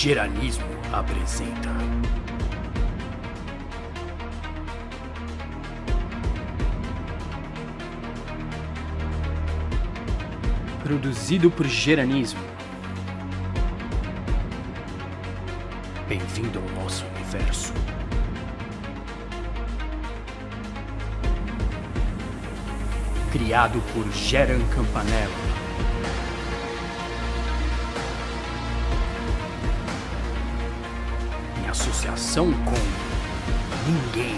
Geranismo apresenta. Produzido por Geranismo. Bem-vindo ao nosso universo. Criado por Geran Campanella. Em associação com ninguém.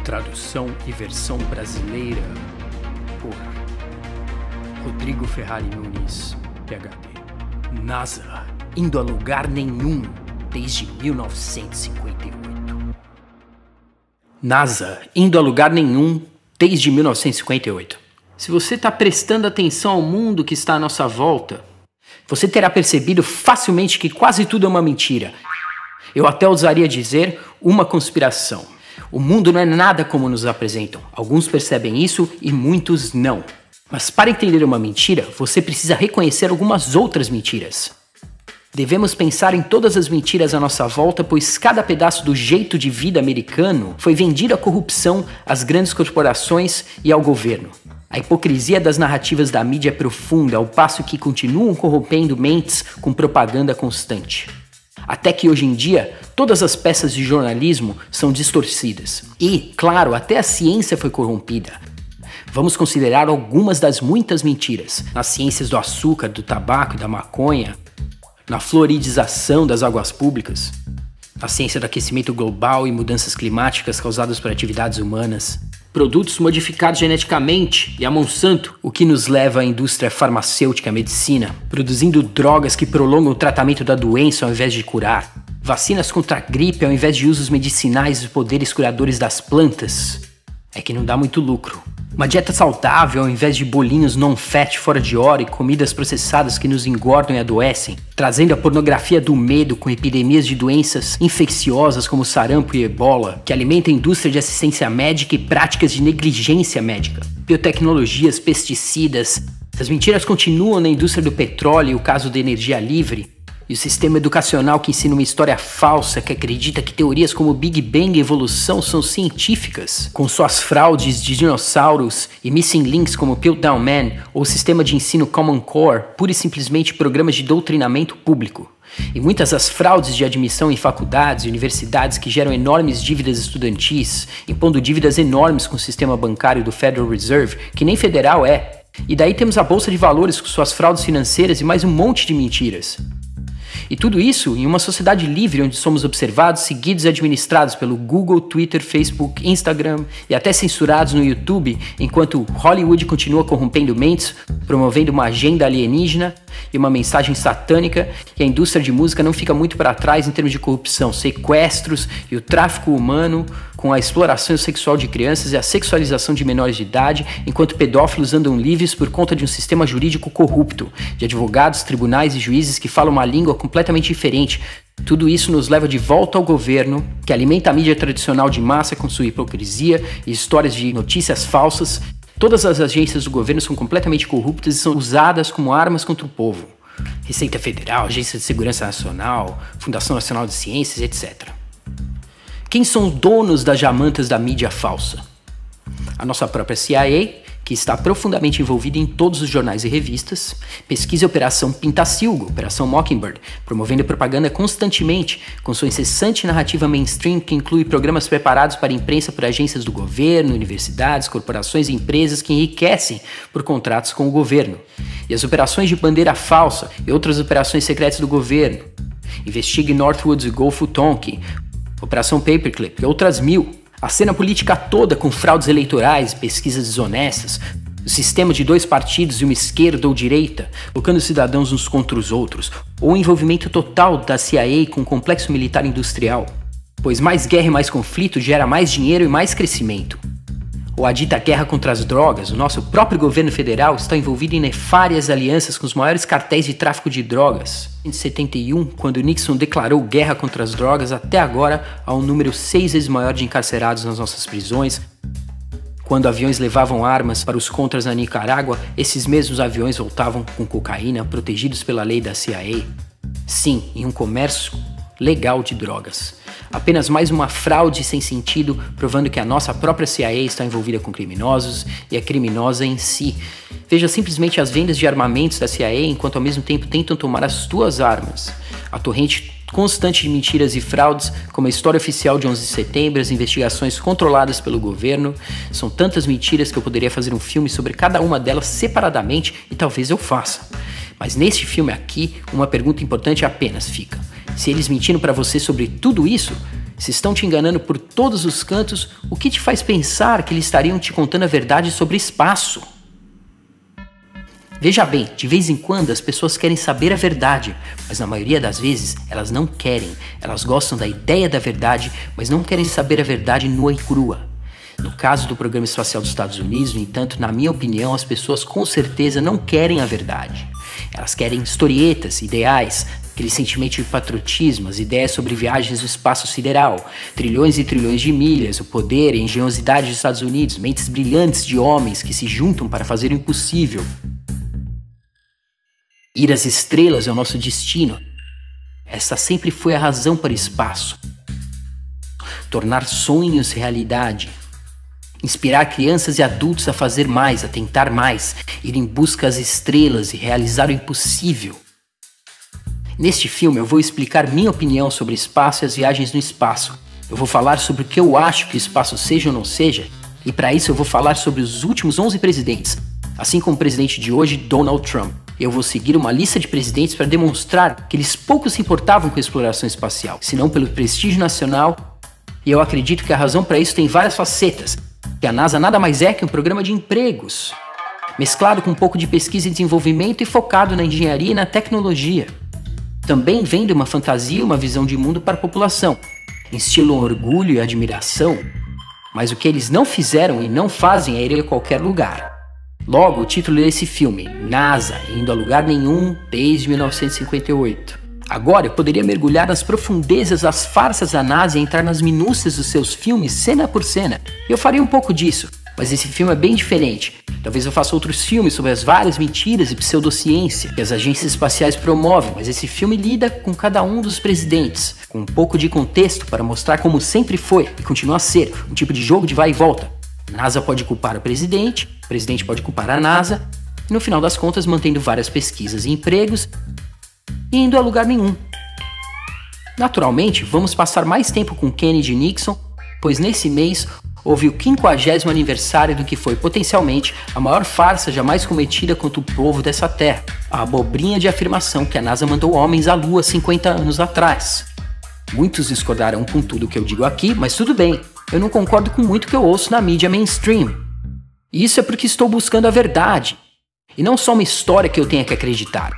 Tradução e versão brasileira por Rodrigo Ferrari Nunes, PhD. NASA, indo a lugar nenhum desde 1958. NASA, indo a lugar nenhum desde 1958. Se você está prestando atenção ao mundo que está à nossa volta, você terá percebido facilmente que quase tudo é uma mentira. Eu até ousaria dizer uma conspiração. O mundo não é nada como nos apresentam. Alguns percebem isso e muitos não. Mas para entender uma mentira, você precisa reconhecer algumas outras mentiras. Devemos pensar em todas as mentiras à nossa volta, pois cada pedaço do jeito de vida americano foi vendido à corrupção, às grandes corporações e ao governo. A hipocrisia das narrativas da mídia é profunda, ao passo que continuam corrompendo mentes com propaganda constante. Até que hoje em dia, todas as peças de jornalismo são distorcidas. E, claro, até a ciência foi corrompida. Vamos considerar algumas das muitas mentiras. Nas ciências do açúcar, do tabaco e da maconha, na floridização das águas públicas, na ciência do aquecimento global e mudanças climáticas causadas por atividades humanas, produtos modificados geneticamente e a Monsanto, o que nos leva à indústria farmacêutica e à medicina, produzindo drogas que prolongam o tratamento da doença ao invés de curar, vacinas contra a gripe ao invés de usos medicinais e poderes curadores das plantas. É que não dá muito lucro. Uma dieta saudável ao invés de bolinhos non-fat fora de hora e comidas processadas que nos engordam e adoecem, trazendo a pornografia do medo com epidemias de doenças infecciosas como sarampo e ebola, que alimenta a indústria de assistência médica e práticas de negligência médica, biotecnologias, pesticidas. As mentiras continuam na indústria do petróleo e o caso da energia livre, e o sistema educacional que ensina uma história falsa que acredita que teorias como Big Bang e evolução são científicas, com suas fraudes de dinossauros e missing links como Piltdown Man ou o sistema de ensino Common Core, pura e simplesmente programas de doutrinamento público. E muitas das fraudes de admissão em faculdades e universidades que geram enormes dívidas estudantis, impondo dívidas enormes com o sistema bancário do Federal Reserve, que nem federal é. E daí temos a Bolsa de Valores com suas fraudes financeiras e mais um monte de mentiras. E tudo isso em uma sociedade livre onde somos observados, seguidos e administrados pelo Google, Twitter, Facebook, Instagram e até censurados no YouTube, enquanto Hollywood continua corrompendo mentes, promovendo uma agenda alienígena e uma mensagem satânica, e a indústria de música não fica muito para trás em termos de corrupção, sequestros e o tráfico humano, com a exploração sexual de crianças e a sexualização de menores de idade, enquanto pedófilos andam livres por conta de um sistema jurídico corrupto, de advogados, tribunais e juízes que falam uma língua completamente diferente. Tudo isso nos leva de volta ao governo, que alimenta a mídia tradicional de massa com sua hipocrisia e histórias de notícias falsas. Todas as agências do governo são completamente corruptas e são usadas como armas contra o povo. Receita Federal, Agência de Segurança Nacional, Fundação Nacional de Ciências, etc. Quem são os donos das jamantas da mídia falsa? A nossa própria CIA, que está profundamente envolvida em todos os jornais e revistas. Pesquisa a Operação Pintacilgo, Operação Mockingbird, promovendo propaganda constantemente, com sua incessante narrativa mainstream que inclui programas preparados para a imprensa por agências do governo, universidades, corporações e empresas que enriquecem por contratos com o governo. E as operações de bandeira falsa e outras operações secretas do governo. Investigue Northwoods e Golfo Tonkin, Operação Paperclip e outras mil. A cena política toda com fraudes eleitorais, pesquisas desonestas, o sistema de 2 partidos e uma esquerda ou direita, colocando os cidadãos uns contra os outros, ou o envolvimento total da CIA com o complexo militar industrial. Pois mais guerra e mais conflito gera mais dinheiro e mais crescimento. Ou a dita guerra contra as drogas, o nosso próprio governo federal está envolvido em nefárias alianças com os maiores cartéis de tráfico de drogas. Em 71, quando Nixon declarou guerra contra as drogas, até agora há um número 6 vezes maior de encarcerados nas nossas prisões. Quando aviões levavam armas para os contras na Nicarágua, esses mesmos aviões voltavam com cocaína, protegidos pela lei da CIA. Sim, em um comércio legal de drogas. Apenas mais uma fraude sem sentido, provando que a nossa própria CIA está envolvida com criminosos e é criminosa em si. Veja simplesmente as vendas de armamentos da CIA enquanto ao mesmo tempo tentam tomar as tuas armas. A torrente constante de mentiras e fraudes, como a história oficial de 11 de setembro, as investigações controladas pelo governo. São tantas mentiras que eu poderia fazer um filme sobre cada uma delas separadamente e talvez eu faça. Mas neste filme aqui, uma pergunta importante apenas fica. Se eles mentiram para você sobre tudo isso, se estão te enganando por todos os cantos, o que te faz pensar que eles estariam te contando a verdade sobre espaço? Veja bem, de vez em quando as pessoas querem saber a verdade, mas na maioria das vezes elas não querem. Elas gostam da ideia da verdade, mas não querem saber a verdade nua e crua. No caso do Programa Espacial dos Estados Unidos, no entanto, na minha opinião, as pessoas com certeza não querem a verdade. Elas querem historietas, ideais, aquele sentimento de patriotismo, as ideias sobre viagens no espaço sideral, trilhões e trilhões de milhas, o poder e a engenhosidade dos Estados Unidos, mentes brilhantes de homens que se juntam para fazer o impossível. Ir às estrelas é o nosso destino. Essa sempre foi a razão para o espaço. Tornar sonhos realidade. Inspirar crianças e adultos a fazer mais, a tentar mais, ir em busca às estrelas e realizar o impossível. Neste filme eu vou explicar minha opinião sobre espaço e as viagens no espaço. Eu vou falar sobre o que eu acho que o espaço seja ou não seja, e para isso eu vou falar sobre os últimos 11 presidentes, assim como o presidente de hoje, Donald Trump. Eu vou seguir uma lista de presidentes para demonstrar que eles pouco se importavam com a exploração espacial, senão pelo prestígio nacional, e eu acredito que a razão para isso tem várias facetas, que a NASA nada mais é que um programa de empregos, mesclado com um pouco de pesquisa e desenvolvimento e focado na engenharia e na tecnologia. Também vende uma fantasia e uma visão de mundo para a população, instilam orgulho e admiração, mas o que eles não fizeram e não fazem é ir a qualquer lugar. Logo, o título desse filme, NASA, indo a lugar nenhum desde 1958. Agora eu poderia mergulhar nas profundezas das farsas da NASA e entrar nas minúcias dos seus filmes, cena por cena. Eu faria um pouco disso, mas esse filme é bem diferente. Talvez eu faça outros filmes sobre as várias mentiras e pseudociência que as agências espaciais promovem, mas esse filme lida com cada um dos presidentes, com um pouco de contexto para mostrar como sempre foi e continua a ser um tipo de jogo de vai e volta. A NASA pode culpar o presidente pode culpar a NASA, e no final das contas mantendo várias pesquisas e empregos e indo a lugar nenhum. Naturalmente, vamos passar mais tempo com Kennedy e Nixon, pois nesse mês houve o 50º aniversário do que foi potencialmente a maior farsa jamais cometida contra o povo dessa terra, a abobrinha de afirmação que a NASA mandou homens à Lua 50 anos atrás. Muitos discordarão com tudo que eu digo aqui, mas tudo bem, eu não concordo com muito que eu ouço na mídia mainstream. E isso é porque estou buscando a verdade, e não só uma história que eu tenha que acreditar.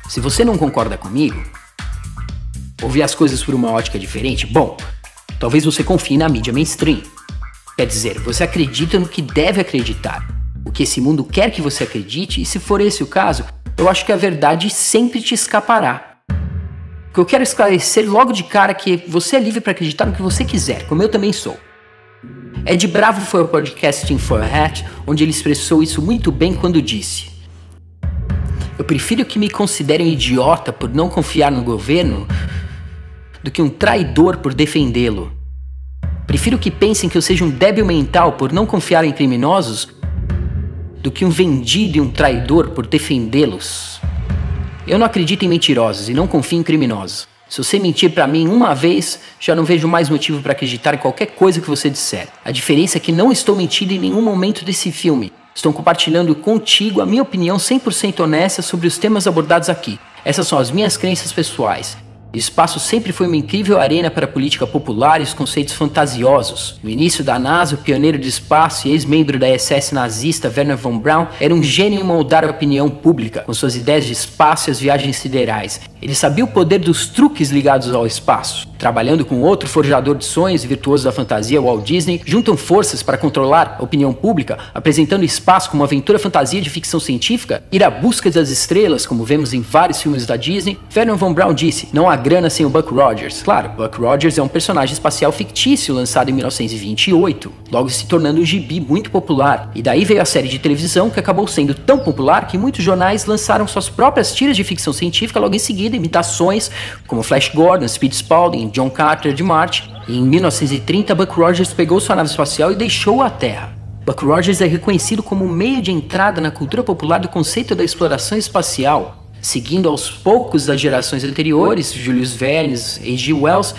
Se você não concorda comigo, ou vê as coisas por uma ótica diferente, bom, talvez você confie na mídia mainstream. Quer dizer, você acredita no que deve acreditar, o que esse mundo quer que você acredite, e se for esse o caso, eu acho que a verdade sempre te escapará. O que eu quero esclarecer logo de cara é que você é livre para acreditar no que você quiser, como eu também sou. Ed Bravo foi ao Podcasting for a Hat, onde ele expressou isso muito bem quando disse: eu prefiro que me considerem um idiota por não confiar no governo do que um traidor por defendê-lo. Prefiro que pensem que eu seja um débil mental por não confiar em criminosos do que um vendido e um traidor por defendê-los. Eu não acredito em mentirosos e não confio em criminosos. Se você mentir pra mim uma vez, já não vejo mais motivo pra acreditar em qualquer coisa que você disser. A diferença é que não estou mentindo em nenhum momento desse filme. Estou compartilhando contigo a minha opinião 100% honesta sobre os temas abordados aqui. Essas são as minhas crenças pessoais. O espaço sempre foi uma incrível arena para a política popular e os conceitos fantasiosos. No início da NASA, o pioneiro de espaço e ex-membro da SS nazista Wernher von Braun era um gênio em moldar a opinião pública, com suas ideias de espaço e as viagens siderais. Ele sabia o poder dos truques ligados ao espaço. Trabalhando com outro forjador de sonhos e virtuoso da fantasia, Walt Disney, juntam forças para controlar a opinião pública, apresentando o espaço como uma aventura fantasia de ficção científica, ir à busca das estrelas, como vemos em vários filmes da Disney. Wernher von Braun disse: não há grana sem o Buck Rogers. Claro, Buck Rogers é um personagem espacial fictício lançado em 1928, logo se tornando um gibi muito popular. E daí veio a série de televisão que acabou sendo tão popular que muitos jornais lançaram suas próprias tiras de ficção científica logo em seguida, imitações como Flash Gordon, Speed Spaulding, John Carter de Marte. E em 1930, Buck Rogers pegou sua nave espacial e deixou a Terra. Buck Rogers é reconhecido como um meio de entrada na cultura popular do conceito da exploração espacial, seguindo aos poucos das gerações anteriores, Julius Verne, H.G. Wells,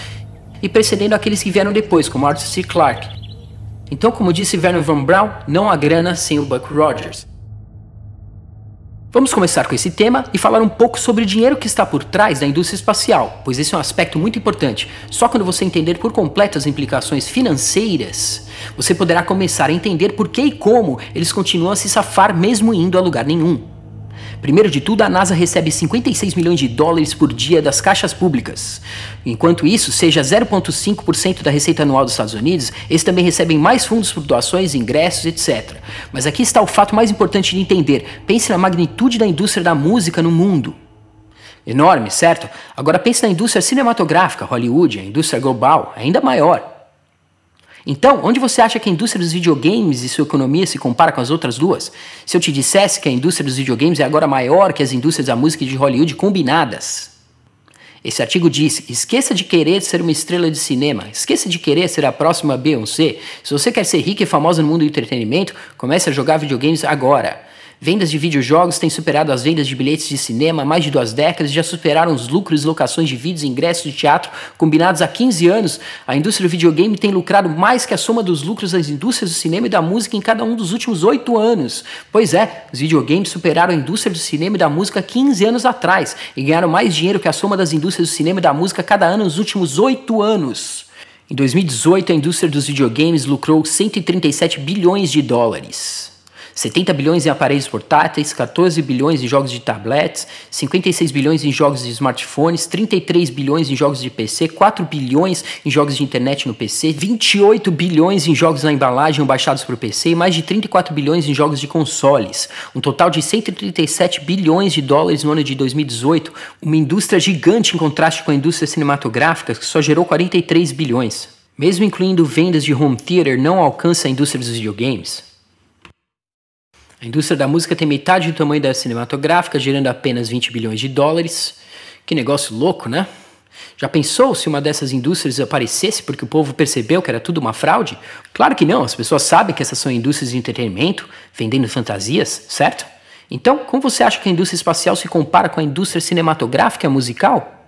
e precedendo aqueles que vieram depois, como Arthur C. Clarke. Então, como disse Wernher von Braun, não há grana sem o Buck Rogers. Vamos começar com esse tema e falar um pouco sobre o dinheiro que está por trás da indústria espacial, pois esse é um aspecto muito importante. Só quando você entender por completo as implicações financeiras, você poderá começar a entender por que e como eles continuam a se safar mesmo indo a lugar nenhum. Primeiro de tudo, a NASA recebe 56 milhões de dólares por dia das caixas públicas. Enquanto isso seja 0,5% da receita anual dos Estados Unidos, eles também recebem mais fundos por doações, ingressos, etc. Mas aqui está o fato mais importante de entender. Pense na magnitude da indústria da música no mundo. Enorme, certo? Agora pense na indústria cinematográfica, Hollywood, a indústria global, ainda maior. Então, onde você acha que a indústria dos videogames e sua economia se compara com as outras duas? Se eu te dissesse que a indústria dos videogames é agora maior que as indústrias da música e de Hollywood combinadas? Esse artigo diz: esqueça de querer ser uma estrela de cinema, esqueça de querer ser a próxima Beyoncé. Se você quer ser rica e famosa no mundo do entretenimento, comece a jogar videogames agora. Vendas de videojogos têm superado as vendas de bilhetes de cinema há mais de 2 décadas e já superaram os lucros de locações de vídeos e ingressos de teatro combinados há 15 anos. A indústria do videogame tem lucrado mais que a soma dos lucros das indústrias do cinema e da música em cada um dos últimos 8 anos. Pois é, os videogames superaram a indústria do cinema e da música 15 anos atrás e ganharam mais dinheiro que a soma das indústrias do cinema e da música cada ano nos últimos 8 anos. Em 2018, a indústria dos videogames lucrou 137 bilhões de dólares. 70 bilhões em aparelhos portáteis, 14 bilhões em jogos de tablets, 56 bilhões em jogos de smartphones, 33 bilhões em jogos de PC, 4 bilhões em jogos de internet no PC, 28 bilhões em jogos na embalagem ou baixados para o PC e mais de 34 bilhões em jogos de consoles. Um total de 137 bilhões de dólares no ano de 2018, uma indústria gigante em contraste com a indústria cinematográfica que só gerou 43 bilhões. Mesmo incluindo vendas de home theater, não alcança a indústria dos videogames. A indústria da música tem metade do tamanho da cinematográfica, gerando apenas 20 bilhões de dólares. Que negócio louco, né? Já pensou se uma dessas indústrias aparecesse porque o povo percebeu que era tudo uma fraude? Claro que não, as pessoas sabem que essas são indústrias de entretenimento, vendendo fantasias, certo? Então, como você acha que a indústria espacial se compara com a indústria cinematográfica e musical?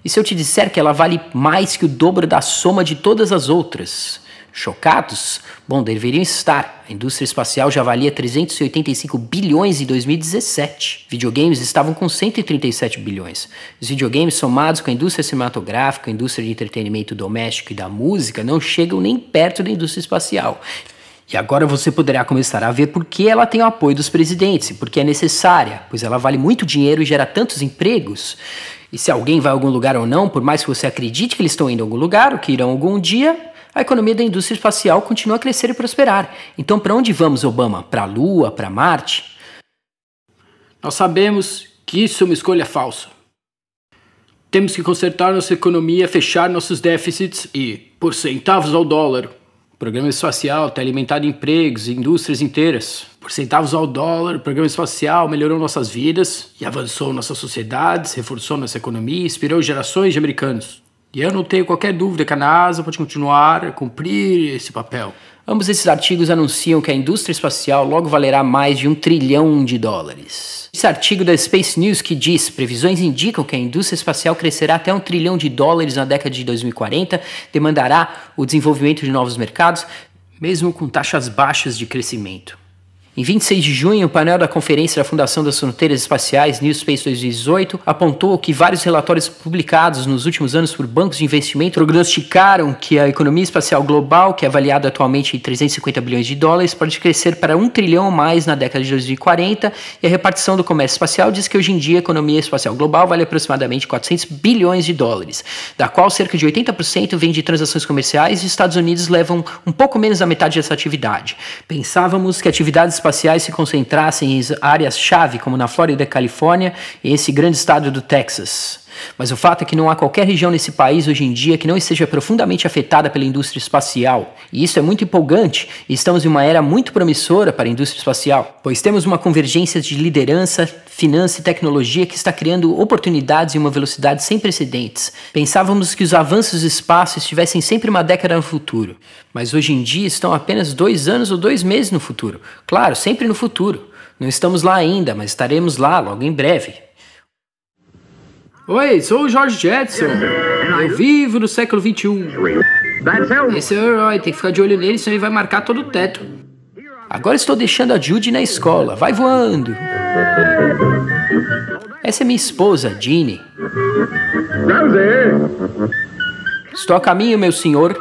E se eu te disser que ela vale mais que o dobro da soma de todas as outras? Chocados? Bom, deveriam estar. A indústria espacial já valia 385 bilhões em 2017. Videogames estavam com 137 bilhões. Os videogames somados com a indústria cinematográfica, a indústria de entretenimento doméstico e da música não chegam nem perto da indústria espacial. E agora você poderá começar a ver por que ela tem o apoio dos presidentes e por que é necessária, pois ela vale muito dinheiro e gera tantos empregos. E se alguém vai a algum lugar ou não, por mais que você acredite que eles estão indo a algum lugar ou que irão algum dia, a economia da indústria espacial continua a crescer e prosperar. Então, para onde vamos, Obama? Para a Lua? Para Marte? Nós sabemos que isso é uma escolha falsa. Temos que consertar nossa economia, fechar nossos déficits e, por centavos ao dólar, o programa espacial tem alimentado empregos e indústrias inteiras. Por centavos ao dólar, o programa espacial melhorou nossas vidas e avançou nossas sociedades, reforçou nossa economia e inspirou gerações de americanos. E eu não tenho qualquer dúvida que a NASA pode continuar a cumprir esse papel. Ambos esses artigos anunciam que a indústria espacial logo valerá mais de $1 trilhão. Esse artigo da Space News que diz: previsões indicam que a indústria espacial crescerá até $1 trilhão na década de 2040, demandará o desenvolvimento de novos mercados, mesmo com taxas baixas de crescimento. Em 26 de junho, o painel da Conferência da Fundação das Fronteiras Espaciais, New Space 2018, apontou que vários relatórios publicados nos últimos anos por bancos de investimento prognosticaram que a economia espacial global, que é avaliada atualmente em $350 bilhões, pode crescer para $1 trilhão ou mais na década de 2040, e a repartição do comércio espacial diz que hoje em dia a economia espacial global vale aproximadamente $400 bilhões, da qual cerca de 80% vem de transações comerciais, e os Estados Unidos levam um pouco menos da metade dessa atividade. Pensávamos que atividades espaciais se concentrassem em áreas-chave, como na Flórida e Califórnia, e esse grande estado do Texas. Mas o fato é que não há qualquer região nesse país hoje em dia que não esteja profundamente afetada pela indústria espacial. E isso é muito empolgante, e estamos em uma era muito promissora para a indústria espacial, pois temos uma convergência de liderança, finança e tecnologia que está criando oportunidades em uma velocidade sem precedentes. Pensávamos que os avanços do espaço estivessem sempre uma década no futuro, mas hoje em dia estão apenas 2 anos ou 2 meses no futuro. Claro, sempre no futuro. Não estamos lá ainda, mas estaremos lá logo em breve. Oi, sou o George Jetson. Eu vivo no século XXI. Esse é o herói, tem que ficar de olho nele, senão ele vai marcar todo o teto. Agora estou deixando a Judy na escola. Vai voando. Essa é minha esposa, Jeannie. Estou a caminho, meu senhor.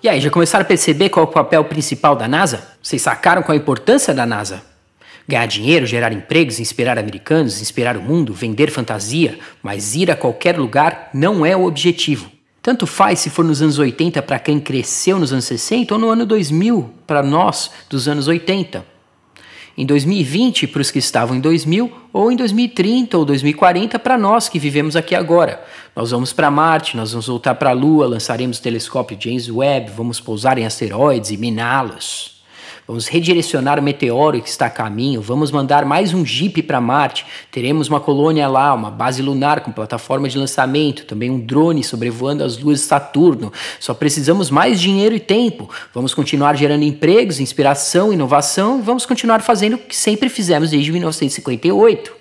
E aí, já começaram a perceber qual é o papel principal da NASA? Vocês sacaram qual a importância da NASA? Ganhar dinheiro, gerar empregos, inspirar americanos, inspirar o mundo, vender fantasia, mas ir a qualquer lugar não é o objetivo. Tanto faz se for nos anos 80 para quem cresceu nos anos 60 ou no ano 2000 para nós dos anos 80. Em 2020 para os que estavam em 2000 ou em 2030 ou 2040 para nós que vivemos aqui agora. Nós vamos para Marte, nós vamos voltar para a Lua, lançaremos o telescópio James Webb, vamos pousar em asteroides e miná-los. Vamos redirecionar o meteoro que está a caminho, vamos mandar mais um Jeep para Marte, teremos uma colônia lá, uma base lunar com plataforma de lançamento, também um drone sobrevoando as luas de Saturno. Só precisamos mais dinheiro e tempo. Vamos continuar gerando empregos, inspiração, inovação e vamos continuar fazendo o que sempre fizemos desde 1958.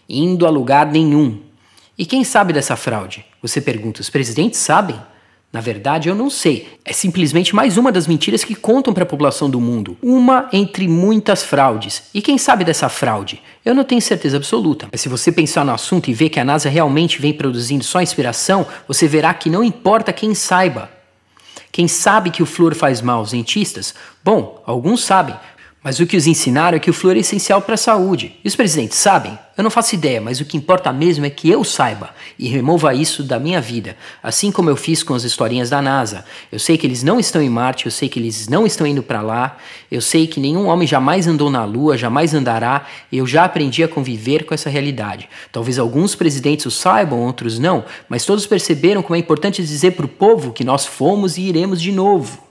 Indo a lugar nenhum. E quem sabe dessa fraude? Você pergunta, os presidentes sabem? Na verdade, eu não sei. É simplesmente mais uma das mentiras que contam para a população do mundo. Uma entre muitas fraudes. E quem sabe dessa fraude? Eu não tenho certeza absoluta. Mas se você pensar no assunto e ver que a NASA realmente vem produzindo só inspiração, você verá que não importa quem saiba. Quem sabe que o flúor faz mal aos cientistas? Bom, alguns sabem. Mas o que os ensinaram é que o flúor é essencial para a saúde. E os presidentes sabem? Eu não faço ideia, mas o que importa mesmo é que eu saiba e remova isso da minha vida, assim como eu fiz com as historinhas da NASA. Eu sei que eles não estão em Marte, eu sei que eles não estão indo para lá, eu sei que nenhum homem jamais andou na Lua, jamais andará, e eu já aprendi a conviver com essa realidade. Talvez alguns presidentes o saibam, outros não, mas todos perceberam como é importante dizer para o povo que nós fomos e iremos de novo.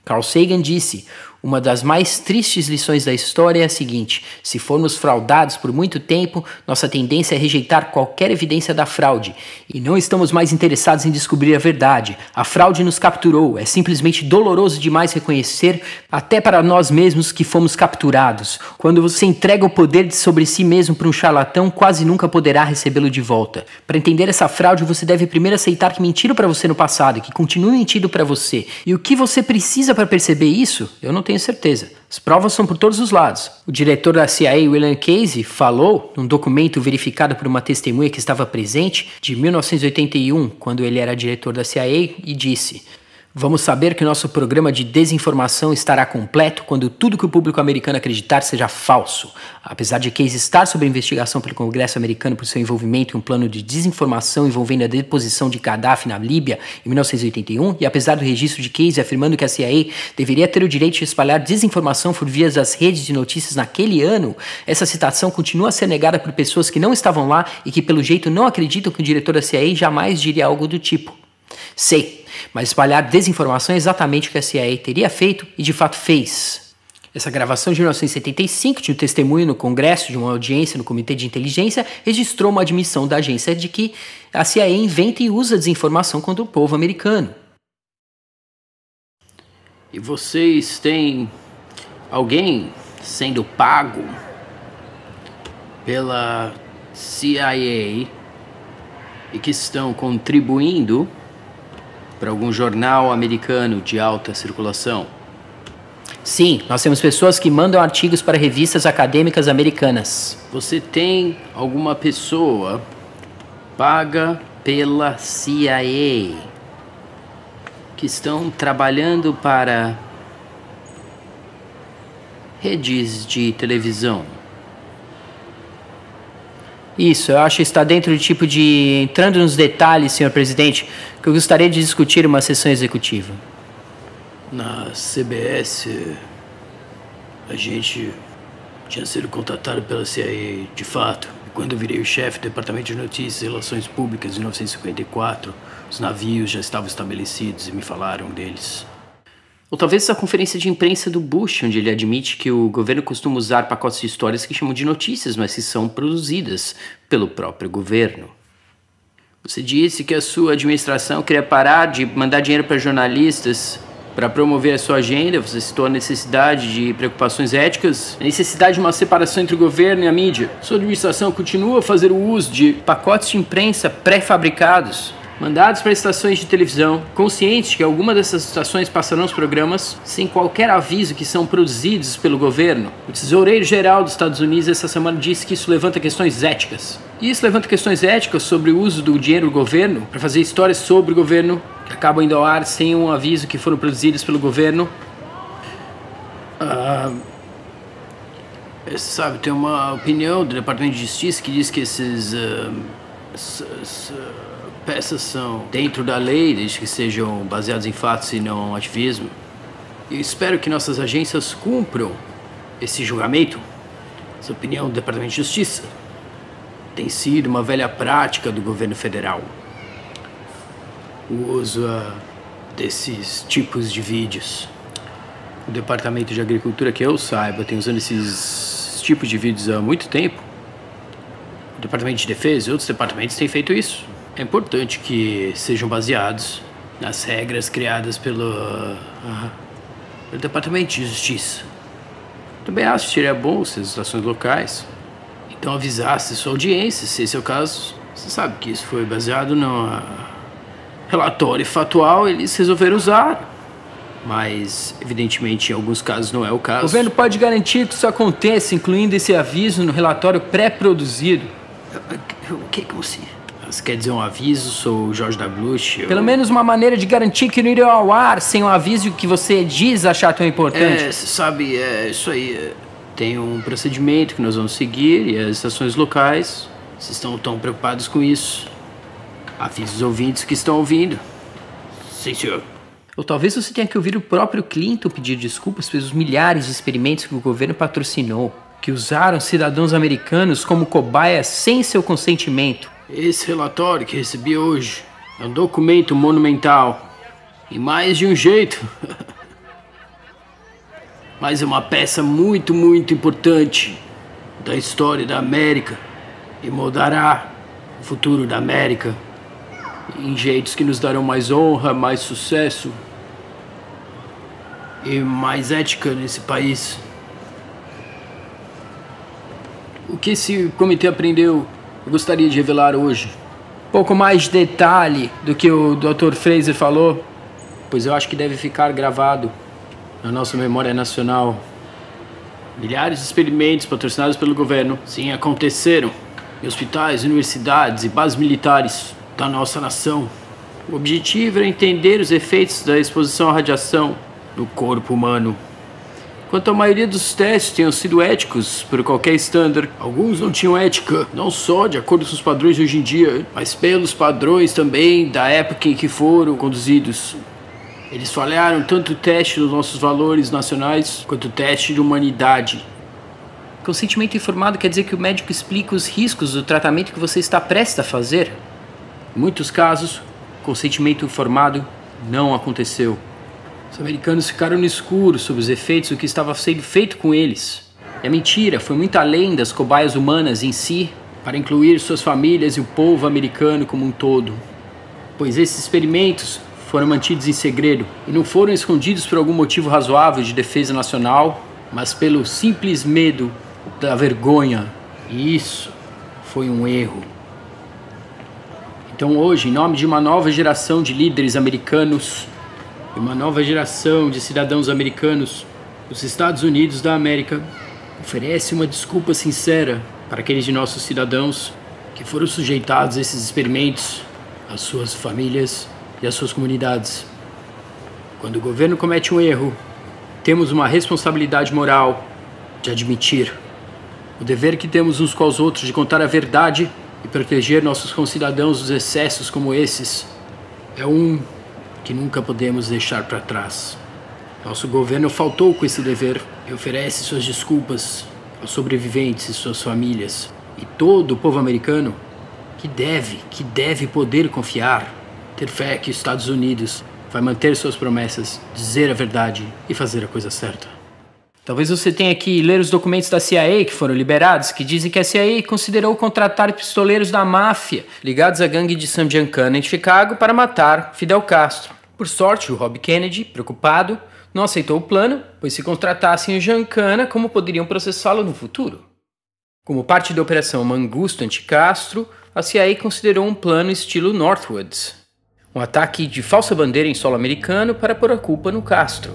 Carl Sagan disse: uma das mais tristes lições da história é a seguinte: se formos fraudados por muito tempo, nossa tendência é rejeitar qualquer evidência da fraude e não estamos mais interessados em descobrir a verdade. A fraude nos capturou, é simplesmente doloroso demais reconhecer, até para nós mesmos, que fomos capturados. Quando você entrega o poder sobre si mesmo para um charlatão, quase nunca poderá recebê-lo de volta. Para entender essa fraude, você deve primeiro aceitar que mentiram para você no passado e que continuam mentindo para você. E o que você precisa para perceber isso? Eu não tenho certeza. As provas são por todos os lados. O diretor da CIA, William Casey, falou, num documento verificado por uma testemunha que estava presente, de 1981, quando ele era diretor da CIA, e disse: vamos saber que o nosso programa de desinformação estará completo quando tudo que o público americano acreditar seja falso. Apesar de Casey estar sob investigação pelo Congresso americano por seu envolvimento em um plano de desinformação envolvendo a deposição de Gaddafi na Líbia em 1981, e apesar do registro de Casey afirmando que a CIA deveria ter o direito de espalhar desinformação por via das redes de notícias naquele ano, essa citação continua a ser negada por pessoas que não estavam lá e que pelo jeito não acreditam que o diretor da CIA jamais diria algo do tipo. Sei, mas espalhar desinformação é exatamente o que a CIA teria feito e de fato fez. Essa gravação de 1975 de um testemunho no Congresso de uma audiência no Comitê de Inteligência registrou uma admissão da agência de que a CIA inventa e usa desinformação contra o povo americano. E vocês têm alguém sendo pago pela CIA e que estão contribuindo para algum jornal americano de alta circulação? Sim, nós temos pessoas que mandam artigos para revistas acadêmicas americanas. Você tem alguma pessoa paga pela CIA que estão trabalhando para redes de televisão? Isso, eu acho que está dentro do tipo de... Entrando nos detalhes, senhor presidente, que eu gostaria de discutir uma sessão executiva. Na CBS, a gente tinha sido contratado pela CIA, de fato. Quando eu virei o chefe do Departamento de Notícias e Relações Públicas em 1954, os navios já estavam estabelecidos e me falaram deles. Ou talvez essa conferência de imprensa do Bush, onde ele admite que o governo costuma usar pacotes de histórias que chamam de notícias, mas que são produzidas pelo próprio governo. Você disse que a sua administração queria parar de mandar dinheiro para jornalistas para promover a sua agenda. Você citou a necessidade de preocupações éticas, a necessidade de uma separação entre o governo e a mídia. Sua administração continua a fazer o uso de pacotes de imprensa pré-fabricados, mandados para estações de televisão, conscientes de que alguma dessas estações passarão os programas sem qualquer aviso que são produzidos pelo governo. O tesoureiro-geral dos Estados Unidos essa semana disse que isso levanta questões éticas. E isso levanta questões éticas sobre o uso do dinheiro do governo para fazer histórias sobre o governo que acabam indo ao ar sem um aviso que foram produzidas pelo governo. Sabe, tem uma opinião do Departamento de Justiça que diz que essas peças são dentro da lei, desde que sejam baseadas em fatos e não ativismo. E eu espero que nossas agências cumpram esse julgamento. Essa opinião do Departamento de Justiça tem sido uma velha prática do governo federal. O uso desses tipos de vídeos. O Departamento de Agricultura, que eu saiba, tem usando esses tipos de vídeos há muito tempo. O Departamento de Defesa e outros departamentos têm feito isso. É importante que sejam baseados nas regras criadas pelo Departamento de Justiça. Também acho que seria bom se as estações locais então avisassem sua audiência, se esse é o caso. Você sabe que isso foi baseado no relatório factual, eles resolveram usar. Mas, evidentemente, em alguns casos não é o caso. O governo pode garantir que isso aconteça, incluindo esse aviso no relatório pré-produzido. O que você... Você quer dizer um aviso? Sou o George W. Bush. Pelo menos uma maneira de garantir que não iria ao ar sem um aviso que você diz achar tão importante. Sabe, isso aí. Tem um procedimento que nós vamos seguir e as estações locais, vocês estão tão preocupados com isso. Avise os ouvintes que estão ouvindo. Sim, senhor. Ou talvez você tenha que ouvir o próprio Clinton pedir desculpas pelos milhares de experimentos que o governo patrocinou, que usaram cidadãos americanos como cobaias sem seu consentimento. Esse relatório que recebi hoje é um documento monumental. E mais de um jeito. Mas é uma peça muito, muito importante da história da América. E moldará o futuro da América em jeitos que nos darão mais honra, mais sucesso e mais ética nesse país. O que esse comitê aprendeu, eu gostaria de revelar hoje. Pouco mais de detalhe do que o Dr. Fraser falou, pois eu acho que deve ficar gravado na nossa memória nacional. Milhares de experimentos patrocinados pelo governo, sim, aconteceram em hospitais, universidades e bases militares da nossa nação. O objetivo era entender os efeitos da exposição à radiação no corpo humano. Enquanto a maioria dos testes tenham sido éticos por qualquer estándar, alguns não tinham ética, não só de acordo com os padrões de hoje em dia, mas pelos padrões também da época em que foram conduzidos. Eles falharam tanto o teste dos nossos valores nacionais, quanto o teste de humanidade. Consentimento informado quer dizer que o médico explica os riscos do tratamento que você está prestes a fazer. Em muitos casos, consentimento informado não aconteceu. Os americanos ficaram no escuro sobre os efeitos do que estava sendo feito com eles. E a mentira foi muito além das cobaias humanas em si, para incluir suas famílias e o povo americano como um todo. Pois esses experimentos foram mantidos em segredo e não foram escondidos por algum motivo razoável de defesa nacional, mas pelo simples medo da vergonha. E isso foi um erro. Então hoje, em nome de uma nova geração de líderes americanos e uma nova geração de cidadãos americanos, os Estados Unidos da América oferece uma desculpa sincera para aqueles de nossos cidadãos que foram sujeitados a esses experimentos, às suas famílias e às suas comunidades. Quando o governo comete um erro, temos uma responsabilidade moral de admitir o dever que temos uns com os outros de contar a verdade e proteger nossos concidadãos dos excessos como esses é um que nunca podemos deixar para trás. Nosso governo faltou com esse dever e oferece suas desculpas aos sobreviventes e suas famílias e todo o povo americano que deve poder confiar, ter fé que os Estados Unidos vai manter suas promessas, dizer a verdade e fazer a coisa certa. Talvez você tenha que ler os documentos da CIA que foram liberados, que dizem que a CIA considerou contratar pistoleiros da máfia ligados à gangue de Sam Giancana em Chicago para matar Fidel Castro. Por sorte, o Rob Kennedy, preocupado, não aceitou o plano, pois se contratassem o Giancana, como poderiam processá-lo no futuro? Como parte da Operação Mangusto anti-Castro, a CIA considerou um plano estilo Northwoods, um ataque de falsa bandeira em solo americano para pôr a culpa no Castro.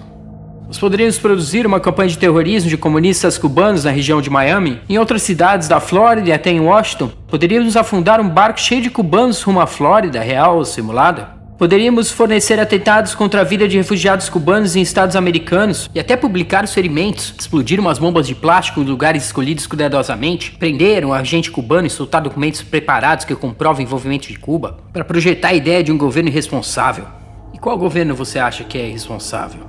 Nós poderíamos produzir uma campanha de terrorismo de comunistas cubanos na região de Miami, em outras cidades da Flórida e até em Washington. Poderíamos afundar um barco cheio de cubanos rumo à Flórida, real ou simulada. Poderíamos fornecer atentados contra a vida de refugiados cubanos em estados americanos e até publicar os ferimentos, explodir umas bombas de plástico em lugares escolhidos cuidadosamente, prender um agente cubano e soltar documentos preparados que comprovam o envolvimento de Cuba, para projetar a ideia de um governo irresponsável. E qual governo você acha que é irresponsável?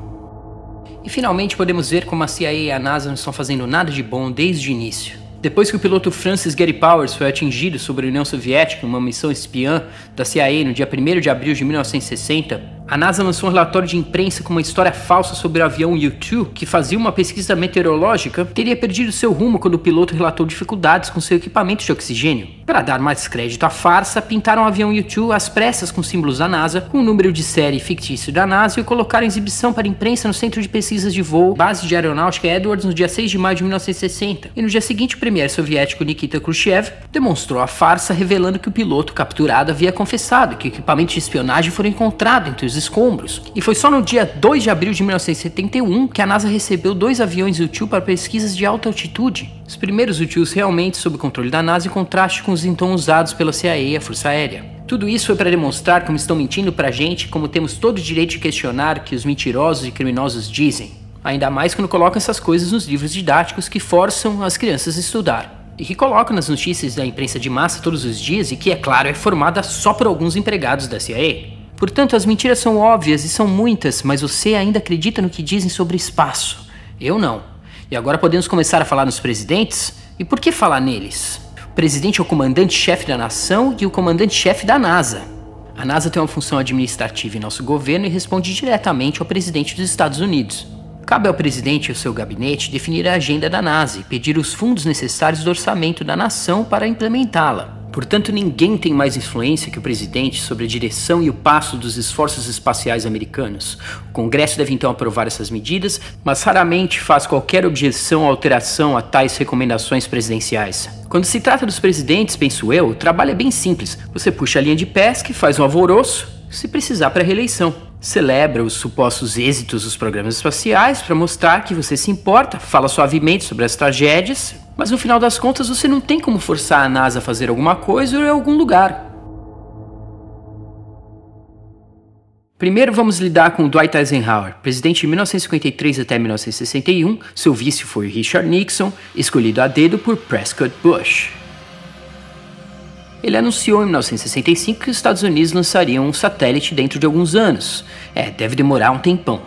E finalmente podemos ver como a CIA e a NASA não estão fazendo nada de bom desde o início. Depois que o piloto Francis Gary Powers foi atingido sobre a União Soviética em uma missão espiã da CIA no dia 1º de abril de 1960, a NASA lançou um relatório de imprensa com uma história falsa sobre o avião U-2, que fazia uma pesquisa meteorológica, teria perdido seu rumo quando o piloto relatou dificuldades com seu equipamento de oxigênio. Para dar mais crédito à farsa, pintaram o avião U-2 às pressas com símbolos da NASA, com o número de série fictício da NASA e colocaram em exibição para a imprensa no Centro de Pesquisas de Voo, base de aeronáutica Edwards, no dia 6 de maio de 1960. E no dia seguinte, o premier soviético Nikita Khrushchev demonstrou a farsa, revelando que o piloto capturado havia confessado que o equipamento de espionagem foi encontrado entre os escombros. E foi só no dia 2 de abril de 1971 que a NASA recebeu 2 aviões U-2 para pesquisas de alta altitude. Os primeiros U-2s realmente sob controle da NASA, em contraste com os então usados pela CIA e a Força Aérea. Tudo isso foi para demonstrar como estão mentindo pra gente, como temos todo o direito de questionar o que os mentirosos e criminosos dizem. Ainda mais quando colocam essas coisas nos livros didáticos que forçam as crianças a estudar. E que colocam nas notícias da imprensa de massa todos os dias e que, é claro, é formada só por alguns empregados da CIA. Portanto, as mentiras são óbvias e são muitas, mas você ainda acredita no que dizem sobre espaço. Eu não. E agora podemos começar a falar nos presidentes? E por que falar neles? O presidente é o comandante-chefe da nação e o comandante-chefe da NASA. A NASA tem uma função administrativa em nosso governo e responde diretamente ao presidente dos Estados Unidos. Cabe ao presidente e ao seu gabinete definir a agenda da NASA e pedir os fundos necessários do orçamento da nação para implementá-la. Portanto, ninguém tem mais influência que o presidente sobre a direção e o passo dos esforços espaciais americanos. O Congresso deve então aprovar essas medidas, mas raramente faz qualquer objeção ou alteração a tais recomendações presidenciais. Quando se trata dos presidentes, penso eu, o trabalho é bem simples. Você puxa a linha de pesca e faz um alvoroço, se precisar, para a reeleição. Celebra os supostos êxitos dos programas espaciais para mostrar que você se importa, fala suavemente sobre as tragédias, mas no final das contas você não tem como forçar a NASA a fazer alguma coisa ou em algum lugar. Primeiro vamos lidar com Dwight Eisenhower, presidente de 1953 até 1961, seu vice foi Richard Nixon, escolhido a dedo por Prescott Bush. Ele anunciou em 1965 que os Estados Unidos lançariam um satélite dentro de alguns anos. Deve demorar um tempão.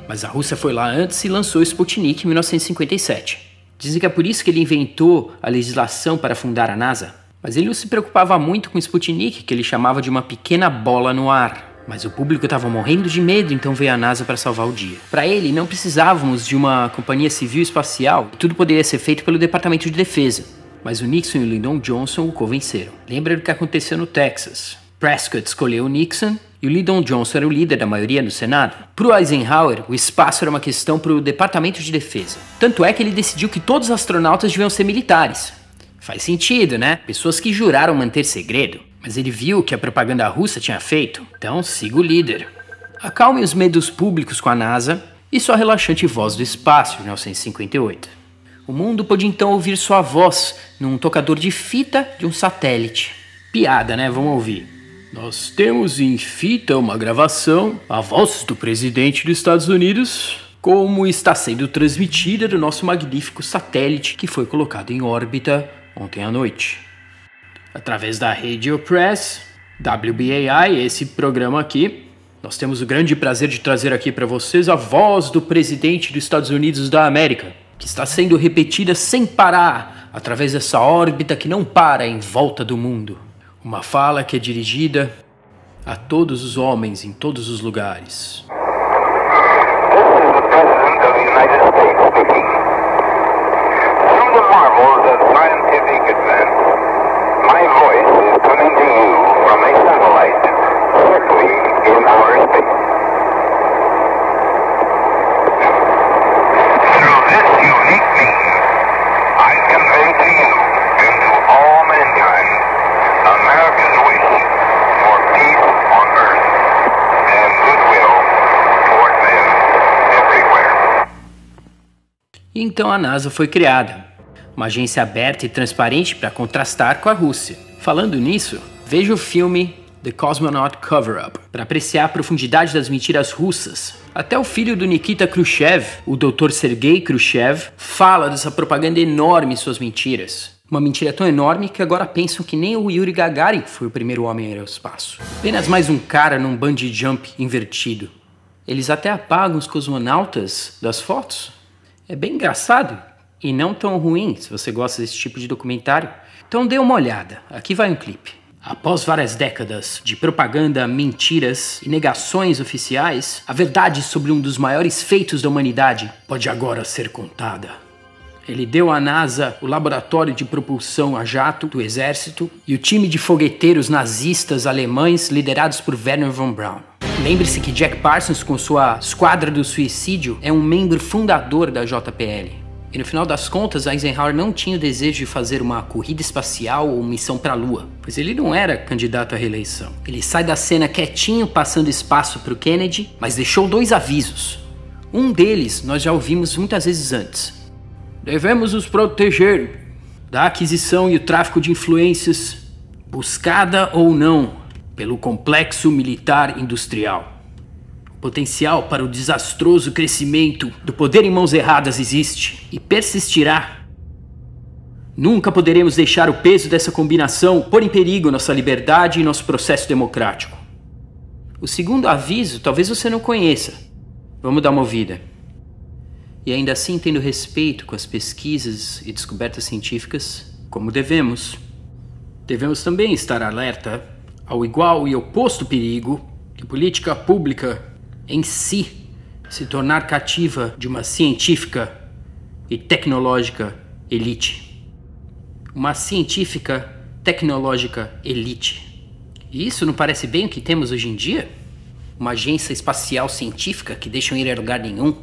Mas a Rússia foi lá antes e lançou o Sputnik em 1957. Dizem que é por isso que ele inventou a legislação para fundar a NASA. Mas ele não se preocupava muito com o Sputnik, que ele chamava de uma pequena bola no ar. Mas o público estava morrendo de medo, então veio a NASA para salvar o dia. Para ele, não precisávamos de uma companhia civil espacial, e tudo poderia ser feito pelo Departamento de Defesa. Mas o Nixon e o Lyndon Johnson o convenceram. Lembra do que aconteceu no Texas? Prescott escolheu o Nixon e o Lyndon Johnson era o líder da maioria no Senado. Para o Eisenhower, o espaço era uma questão para o Departamento de Defesa. Tanto é que ele decidiu que todos os astronautas deviam ser militares. Faz sentido, né? Pessoas que juraram manter segredo. Mas ele viu o que a propaganda russa tinha feito. Então, siga o líder. Acalme os medos públicos com a NASA e sua relaxante voz do espaço, em 1958. O mundo pôde então ouvir sua voz num tocador de fita de um satélite. Piada, né? Vamos ouvir. Nós temos em fita uma gravação, a voz do presidente dos Estados Unidos, como está sendo transmitida do nosso magnífico satélite que foi colocado em órbita ontem à noite. Através da Radio Press, WBAI, esse programa aqui, nós temos o grande prazer de trazer aqui para vocês a voz do presidente dos Estados Unidos da América, que está sendo repetida sem parar, através dessa órbita que não para em volta do mundo. Uma fala que é dirigida a todos os homens em todos os lugares. This is the President of the United States speaking. Through the marvels of scientific advance, my voice is coming to you from a satellite circling in outer space. Through this unique means, I convey to you and to all mankind America's wish for peace on earth and goodwill toward men everywhere. E então a NASA foi criada, uma agência aberta e transparente para contrastar com a Rússia. Falando nisso, veja o filme The Cosmonaut Cover-Up para apreciar a profundidade das mentiras russas. Até o filho do Nikita Khrushchev, o Dr. Sergei Khrushchev, fala dessa propaganda enorme em suas mentiras. Uma mentira tão enorme que agora pensam que nem o Yuri Gagarin foi o primeiro homem a ir ao espaço. Apenas mais um cara num bungee jump invertido. Eles até apagam os cosmonautas das fotos. É bem engraçado e não tão ruim se você gosta desse tipo de documentário. Então dê uma olhada, aqui vai um clipe. Após várias décadas de propaganda, mentiras e negações oficiais, a verdade sobre um dos maiores feitos da humanidade pode agora ser contada. Ele deu à NASA o laboratório de propulsão a jato do exército e o time de fogueteiros nazistas alemães liderados por Wernher von Braun. Lembre-se que Jack Parsons, com sua esquadra do suicídio, é um membro fundador da JPL. E no final das contas, Eisenhower não tinha o desejo de fazer uma corrida espacial ou missão para a Lua, pois ele não era candidato à reeleição. Ele sai da cena quietinho, passando espaço para o Kennedy, mas deixou 2 avisos. Um deles nós já ouvimos muitas vezes antes. Devemos nos proteger da aquisição e o tráfico de influências, buscada ou não, pelo complexo militar industrial. O potencial para o desastroso crescimento do poder em mãos erradas existe e persistirá. Nunca poderemos deixar o peso dessa combinação pôr em perigo nossa liberdade e nosso processo democrático. O segundo aviso talvez você não conheça. Vamos dar uma ouvida. E ainda assim, tendo respeito com as pesquisas e descobertas científicas, como devemos também estar alerta ao igual e oposto perigo que a política pública em si se tornar cativa de uma científica e tecnológica elite. Uma científica tecnológica elite. E isso não parece bem o que temos hoje em dia? Uma agência espacial científica que deixam ir a lugar nenhum,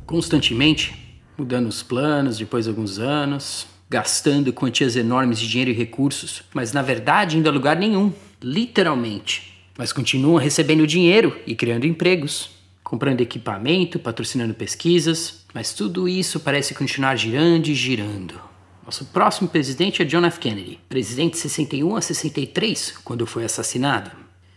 constantemente mudando os planos depois de alguns anos, gastando quantias enormes de dinheiro e recursos, mas na verdade indo a lugar nenhum, literalmente. Mas continuam recebendo dinheiro e criando empregos, comprando equipamento, patrocinando pesquisas, mas tudo isso parece continuar girando e girando. Nosso próximo presidente é John F. Kennedy, presidente de 61 a 63, quando foi assassinado.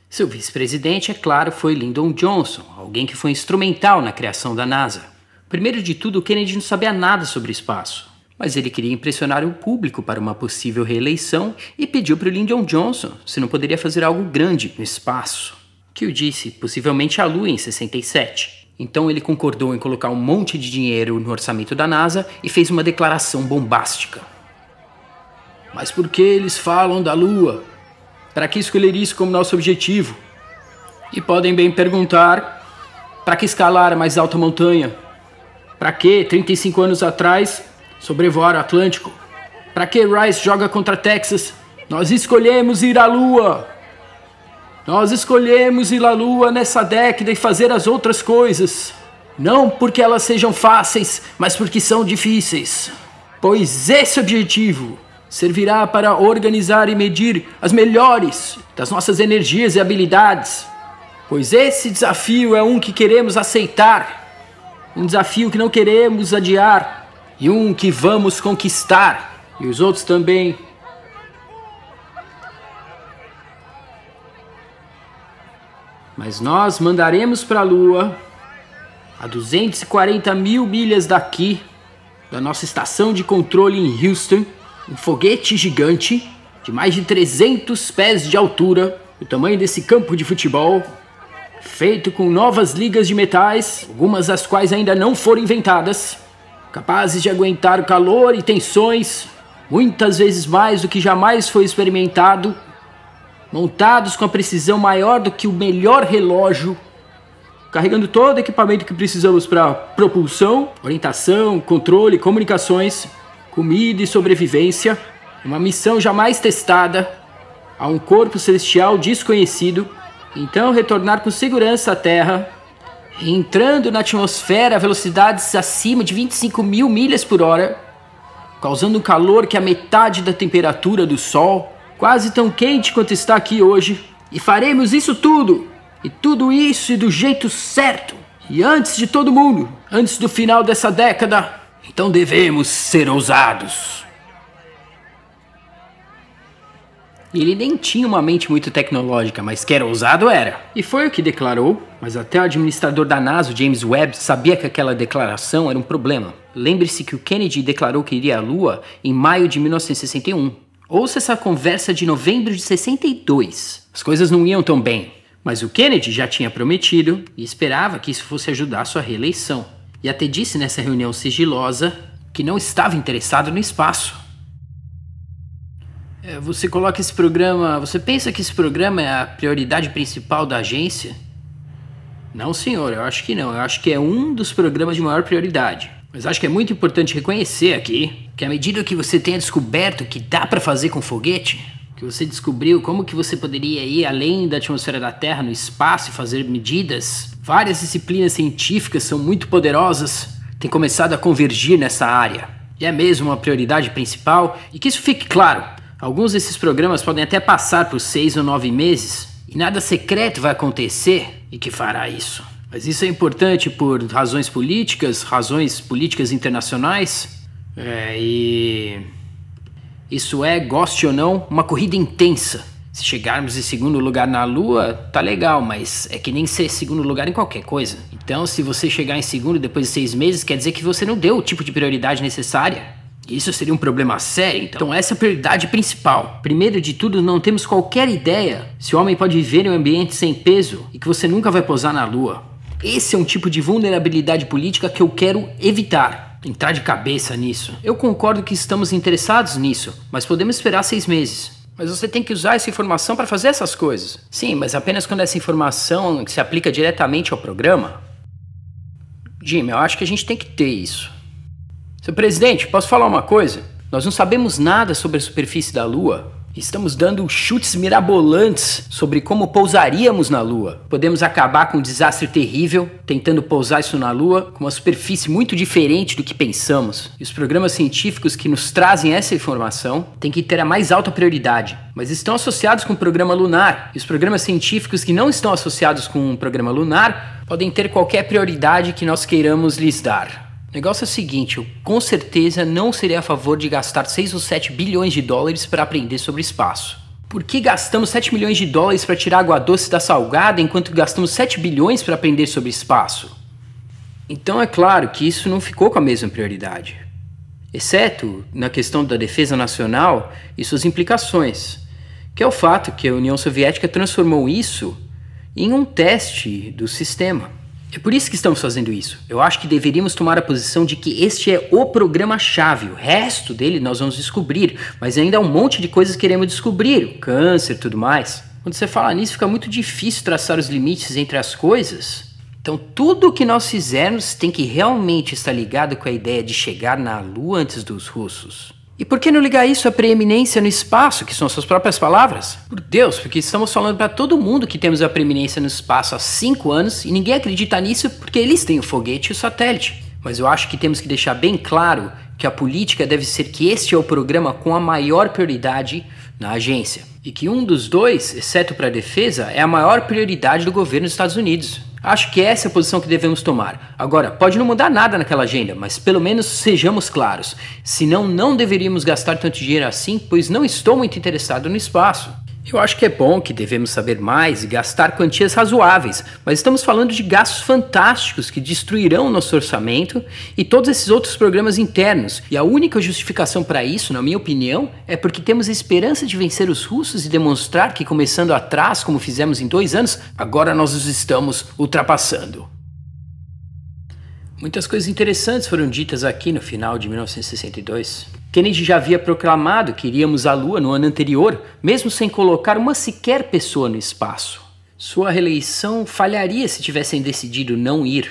Seu vice-presidente, é claro, foi Lyndon Johnson, alguém que foi instrumental na criação da NASA. Primeiro de tudo, Kennedy não sabia nada sobre espaço, mas ele queria impressionar o público para uma possível reeleição e pediu para o Lyndon Johnson se não poderia fazer algo grande no espaço, que o disse possivelmente a Lua em 67. Então ele concordou em colocar um monte de dinheiro no orçamento da NASA e fez uma declaração bombástica. Mas por que eles falam da Lua? Para que escolher isso como nosso objetivo? E podem bem perguntar, para que escalar a mais alta montanha? Para que, 35 anos atrás, sobrevoar o Atlântico? Para que Rice joga contra Texas? Nós escolhemos ir à Lua! Nós escolhemos ir à Lua nessa década e fazer as outras coisas. Não porque elas sejam fáceis, mas porque são difíceis. Pois esse objetivo servirá para organizar e medir as melhores das nossas energias e habilidades. Pois esse desafio é um que queremos aceitar, um desafio que não queremos adiar e um que vamos conquistar. E os outros também. Mas nós mandaremos para a Lua, a 240 mil milhas daqui, da nossa estação de controle em Houston, um foguete gigante de mais de 300 pés de altura, o tamanho desse campo de futebol, feito com novas ligas de metais, algumas das quais ainda não foram inventadas, capazes de aguentar o calor e tensões, muitas vezes mais do que jamais foi experimentado, montados com a precisão maior do que o melhor relógio, carregando todo o equipamento que precisamos para propulsão, orientação, controle, comunicações, comida e sobrevivência, uma missão jamais testada a um corpo celestial desconhecido, então retornar com segurança à Terra, entrando na atmosfera a velocidades acima de 25 mil milhas por hora, causando um calor que é a metade da temperatura do Sol, quase tão quente quanto está aqui hoje, e faremos isso tudo, e tudo isso e do jeito certo, e antes de todo mundo, antes do final dessa década, então devemos ser ousados. Ele nem tinha uma mente muito tecnológica, mas que era ousado era. E foi o que declarou, mas até o administrador da NASA, James Webb, sabia que aquela declaração era um problema. Lembre-se que o Kennedy declarou que iria à Lua em maio de 1961. Ouça essa conversa de novembro de 62. As coisas não iam tão bem, mas o Kennedy já tinha prometido e esperava que isso fosse ajudar a sua reeleição. E até disse nessa reunião sigilosa que não estava interessado no espaço. Você coloca esse programa... Você pensa que esse programa é a prioridade principal da agência? Não, senhor, eu acho que não. Eu acho que é um dos programas de maior prioridade. Mas acho que é muito importante reconhecer aqui que à medida que você tenha descoberto o que dá para fazer com foguete, que você descobriu como que você poderia ir além da atmosfera da Terra no espaço e fazer medidas, várias disciplinas científicas são muito poderosas, têm começado a convergir nessa área. E é mesmo uma prioridade principal, e que isso fique claro, alguns desses programas podem até passar por 6 ou 9 meses, e nada secreto vai acontecer e que fará isso. Mas isso é importante por razões políticas internacionais, e isso é, goste ou não, uma corrida intensa. Se chegarmos em segundo lugar na Lua, tá legal, mas é que nem ser segundo lugar em qualquer coisa. Então, se você chegar em segundo depois de 6 meses, quer dizer que você não deu o tipo de prioridade necessária. Isso seria um problema sério, então essa é a prioridade principal. Primeiro de tudo, não temos qualquer ideia se o homem pode viver em um ambiente sem peso e que você nunca vai pousar na Lua. Esse é um tipo de vulnerabilidade política que eu quero evitar. Entrar de cabeça nisso. Eu concordo que estamos interessados nisso, mas podemos esperar 6 meses. Mas você tem que usar essa informação para fazer essas coisas. Sim, mas apenas quando essa informação se aplica diretamente ao programa. Jim, eu acho que a gente tem que ter isso. Seu presidente, posso falar uma coisa? Nós não sabemos nada sobre a superfície da Lua. Estamos dando chutes mirabolantes sobre como pousaríamos na Lua. Podemos acabar com um desastre terrível, tentando pousar isso na Lua, com uma superfície muito diferente do que pensamos. E os programas científicos que nos trazem essa informação têm que ter a mais alta prioridade, mas estão associados com o programa lunar. E os programas científicos que não estão associados com o programa lunar podem ter qualquer prioridade que nós queiramos lhes dar. O negócio é o seguinte, eu com certeza não seria a favor de gastar 6 ou 7 bilhões de dólares para aprender sobre espaço. Por que gastamos 7 milhões de dólares para tirar água doce da salgada enquanto gastamos 7 bilhões para aprender sobre espaço? Então é claro que isso não ficou com a mesma prioridade. Exceto na questão da defesa nacional e suas implicações, que é o fato que a União Soviética transformou isso em um teste do sistema. É por isso que estamos fazendo isso. Eu acho que deveríamos tomar a posição de que este é o programa-chave. O resto dele nós vamos descobrir, mas ainda há um monte de coisas que queremos descobrir, o câncer e tudo mais. Quando você fala nisso, fica muito difícil traçar os limites entre as coisas. Então tudo o que nós fizermos tem que realmente estar ligado com a ideia de chegar na Lua antes dos russos. E por que não ligar isso à preeminência no espaço, que são suas próprias palavras? Por Deus, porque estamos falando para todo mundo que temos a preeminência no espaço há 5 anos e ninguém acredita nisso porque eles têm o foguete e o satélite. Mas eu acho que temos que deixar bem claro que a política deve ser que este é o programa com a maior prioridade na agência. E que um dos dois, exceto para a defesa, é a maior prioridade do governo dos Estados Unidos. Acho que essa é a posição que devemos tomar. Agora, pode não mudar nada naquela agenda, mas pelo menos sejamos claros. Senão, não deveríamos gastar tanto dinheiro assim, pois não estou muito interessado no espaço. Eu acho que é bom que devemos saber mais e gastar quantias razoáveis, mas estamos falando de gastos fantásticos que destruirão o nosso orçamento e todos esses outros programas internos. E a única justificação para isso, na minha opinião, é porque temos a esperança de vencer os russos e demonstrar que, começando atrás, como fizemos em 2 anos, agora nós os estamos ultrapassando. Muitas coisas interessantes foram ditas aqui no final de 1962. Kennedy já havia proclamado que iríamos à Lua no ano anterior, mesmo sem colocar uma sequer pessoa no espaço. Sua reeleição falharia se tivessem decidido não ir.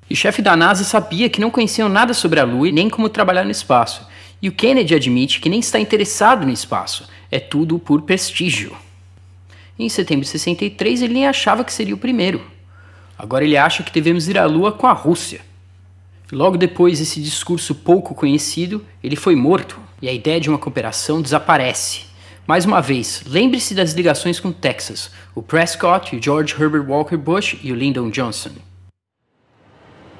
E o chefe da NASA sabia que não conheciam nada sobre a Lua e nem como trabalhar no espaço. E o Kennedy admite que nem está interessado no espaço. É tudo por prestígio. Em setembro de 63, ele nem achava que seria o primeiro. Agora ele acha que devemos ir à Lua com a Rússia. Logo depois desse discurso pouco conhecido, ele foi morto e a ideia de uma cooperação desaparece. Mais uma vez, lembre-se das ligações com Texas, o Prescott, o George Herbert Walker Bush e o Lyndon Johnson.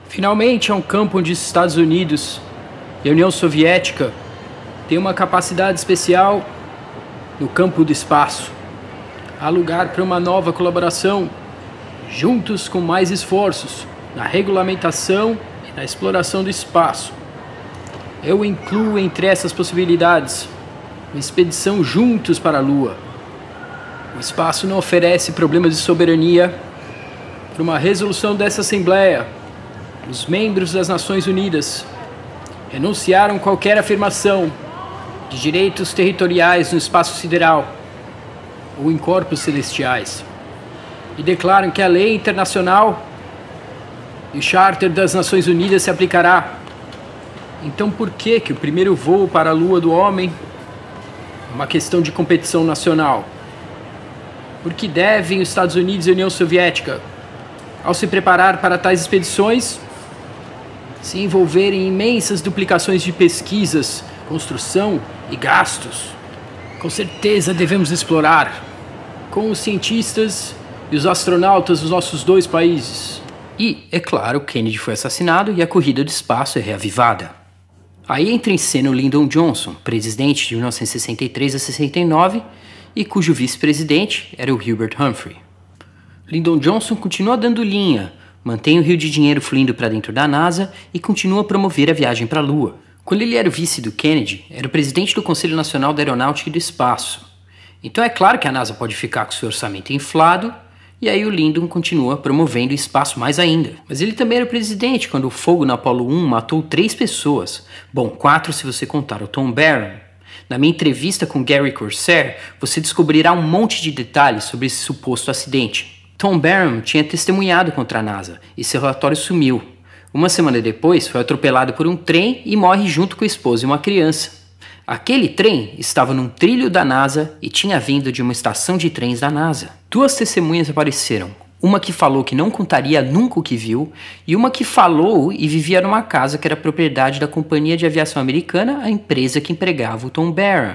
Finalmente, é um campo onde os Estados Unidos e a União Soviética têm uma capacidade especial no campo do espaço. Há lugar para uma nova colaboração, juntos com mais esforços na regulamentação na exploração do espaço. Eu incluo entre essas possibilidades uma expedição juntos para a Lua. O espaço não oferece problemas de soberania. Por uma resolução dessa Assembleia, os membros das Nações Unidas renunciaram qualquer afirmação de direitos territoriais no espaço sideral ou em corpos celestiais e declaram que a lei internacional e o Charter das Nações Unidas se aplicará. Então por que o primeiro voo para a Lua do homem é uma questão de competição nacional? Por que devem os Estados Unidos e a União Soviética, ao se preparar para tais expedições, se envolverem em imensas duplicações de pesquisas, construção e gastos? Com certeza devemos explorar com os cientistas e os astronautas dos nossos 2 países. E, é claro, Kennedy foi assassinado e a corrida do espaço é reavivada. Aí entra em cena o Lyndon Johnson, presidente de 1963 a 69, e cujo vice-presidente era o Hubert Humphrey. Lyndon Johnson continua dando linha, mantém o rio de dinheiro fluindo para dentro da NASA e continua a promover a viagem para a Lua. Quando ele era o vice do Kennedy, era o presidente do Conselho Nacional da Aeronáutica e do Espaço. Então é claro que a NASA pode ficar com seu orçamento inflado. E aí o Lyndon continua promovendo o espaço mais ainda. Mas ele também era o presidente quando o fogo na Apollo 1 matou 3 pessoas. Bom, 4 se você contar o Tom Barron. Na minha entrevista com Gary Corsair, você descobrirá um monte de detalhes sobre esse suposto acidente. Tom Barron tinha testemunhado contra a NASA e seu relatório sumiu. Uma semana depois, foi atropelado por um trem e morre junto com a esposa e uma criança. Aquele trem estava num trilho da NASA e tinha vindo de uma estação de trens da NASA. 2 testemunhas apareceram. Uma que falou que não contaria nunca o que viu e uma que falou e vivia numa casa que era propriedade da companhia de aviação americana, a empresa que empregava o Tom Barron.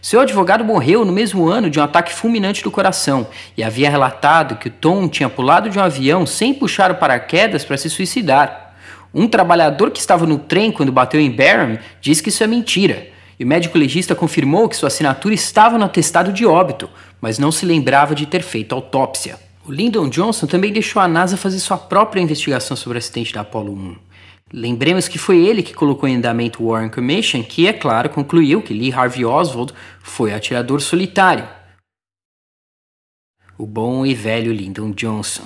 Seu advogado morreu no mesmo ano de um ataque fulminante do coração e havia relatado que o Tom tinha pulado de um avião sem puxar o paraquedas para se suicidar. Um trabalhador que estava no trem quando bateu em Barron diz que isso é mentira. E o médico legista confirmou que sua assinatura estava no atestado de óbito, mas não se lembrava de ter feito autópsia. O Lyndon Johnson também deixou a NASA fazer sua própria investigação sobre o acidente da Apollo 1. Lembremos que foi ele que colocou em andamento o Warren Commission, que, é claro, concluiu que Lee Harvey Oswald foi atirador solitário. O bom e velho Lyndon Johnson.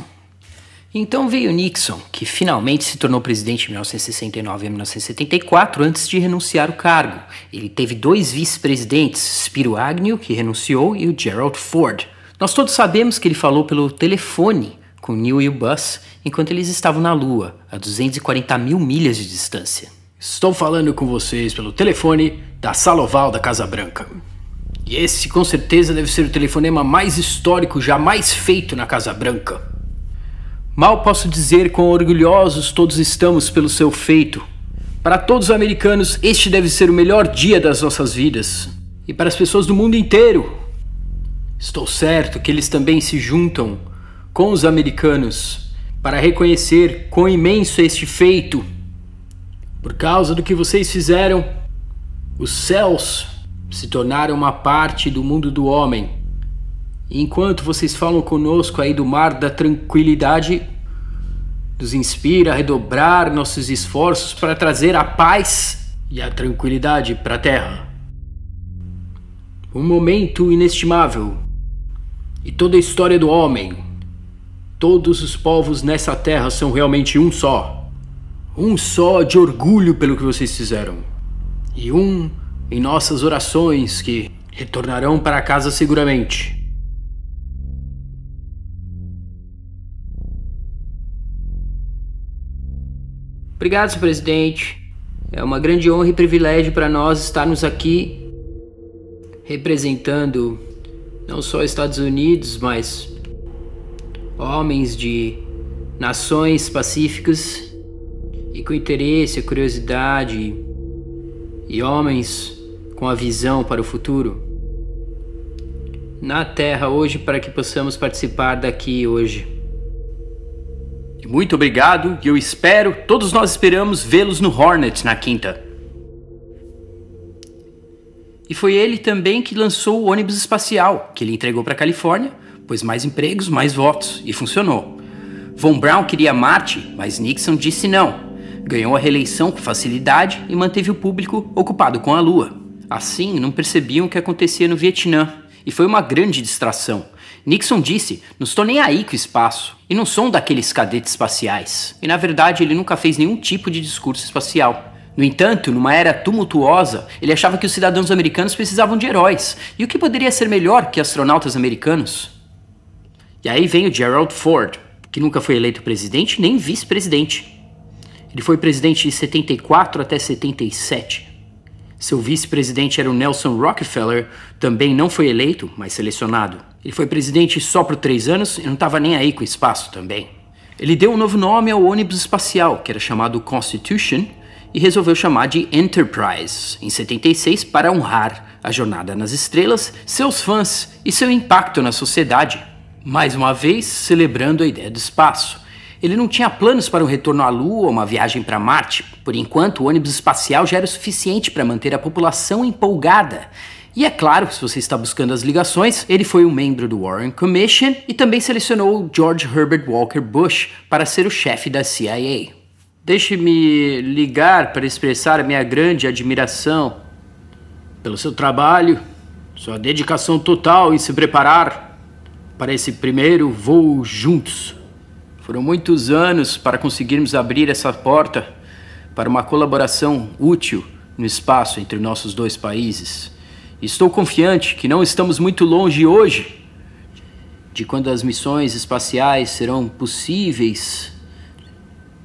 Então veio Nixon, que finalmente se tornou presidente em 1969 e 1974 antes de renunciar ao cargo. Ele teve 2 vice-presidentes, Spiro Agnew, que renunciou, e o Gerald Ford. Nós todos sabemos que ele falou pelo telefone com Neil e o Buzz enquanto eles estavam na Lua, a 240 mil milhas de distância. Estou falando com vocês pelo telefone da Sala Oval da Casa Branca. E esse, com certeza, deve ser o telefonema mais histórico jamais feito na Casa Branca. Mal posso dizer quão orgulhosos todos estamos pelo seu feito. Para todos os americanos, este deve ser o melhor dia das nossas vidas. E para as pessoas do mundo inteiro. Estou certo que eles também se juntam com os americanos para reconhecer quão imenso é este feito. Por causa do que vocês fizeram, os céus se tornaram uma parte do mundo do homem. E enquanto vocês falam conosco aí do mar da tranquilidade, nos inspira a redobrar nossos esforços para trazer a paz e a tranquilidade para a Terra. Um momento inestimável. E toda a história do homem, todos os povos nessa terra são realmente um só. Um só de orgulho pelo que vocês fizeram. E um em nossas orações que retornarão para casa seguramente. Obrigado, senhor presidente. É uma grande honra e privilégio para nós estarmos aqui representando não só Estados Unidos, mas homens de nações pacíficas e com interesse, curiosidade e homens com a visão para o futuro na Terra hoje para que possamos participar daqui hoje. Muito obrigado, e eu espero, todos nós esperamos vê-los no Hornet na quinta. E foi ele também que lançou o ônibus espacial, que ele entregou para a Califórnia, pois mais empregos, mais votos, e funcionou. Von Braun queria Marte, mas Nixon disse não. Ganhou a reeleição com facilidade e manteve o público ocupado com a Lua. Assim, não percebiam o que acontecia no Vietnã, e foi uma grande distração. Nixon disse, não estou nem aí com o espaço, e não sou um daqueles cadetes espaciais. E na verdade ele nunca fez nenhum tipo de discurso espacial. No entanto, numa era tumultuosa, ele achava que os cidadãos americanos precisavam de heróis. E o que poderia ser melhor que astronautas americanos? E aí vem o Gerald Ford, que nunca foi eleito presidente nem vice-presidente. Ele foi presidente de 74 até 77. Seu vice-presidente era o Nelson Rockefeller, também não foi eleito, mas selecionado. Ele foi presidente só por 3 anos e não estava nem aí com o espaço também. Ele deu um novo nome ao ônibus espacial, que era chamado Constitution, e resolveu chamar de Enterprise, em 76, para honrar a jornada nas estrelas, seus fãs e seu impacto na sociedade. Mais uma vez, celebrando a ideia do espaço. Ele não tinha planos para um retorno à Lua ou uma viagem para Marte. Por enquanto, o ônibus espacial já era o suficiente para manter a população empolgada. E é claro, se você está buscando as ligações, ele foi um membro do Warren Commission e também selecionou George Herbert Walker Bush para ser o chefe da CIA. Deixe-me ligar para expressar a minha grande admiração pelo seu trabalho, sua dedicação total em se preparar para esse primeiro voo juntos. Foram muitos anos para conseguirmos abrir essa porta para uma colaboração útil no espaço entre nossos dois países. Estou confiante que não estamos muito longe hoje de quando as missões espaciais serão possíveis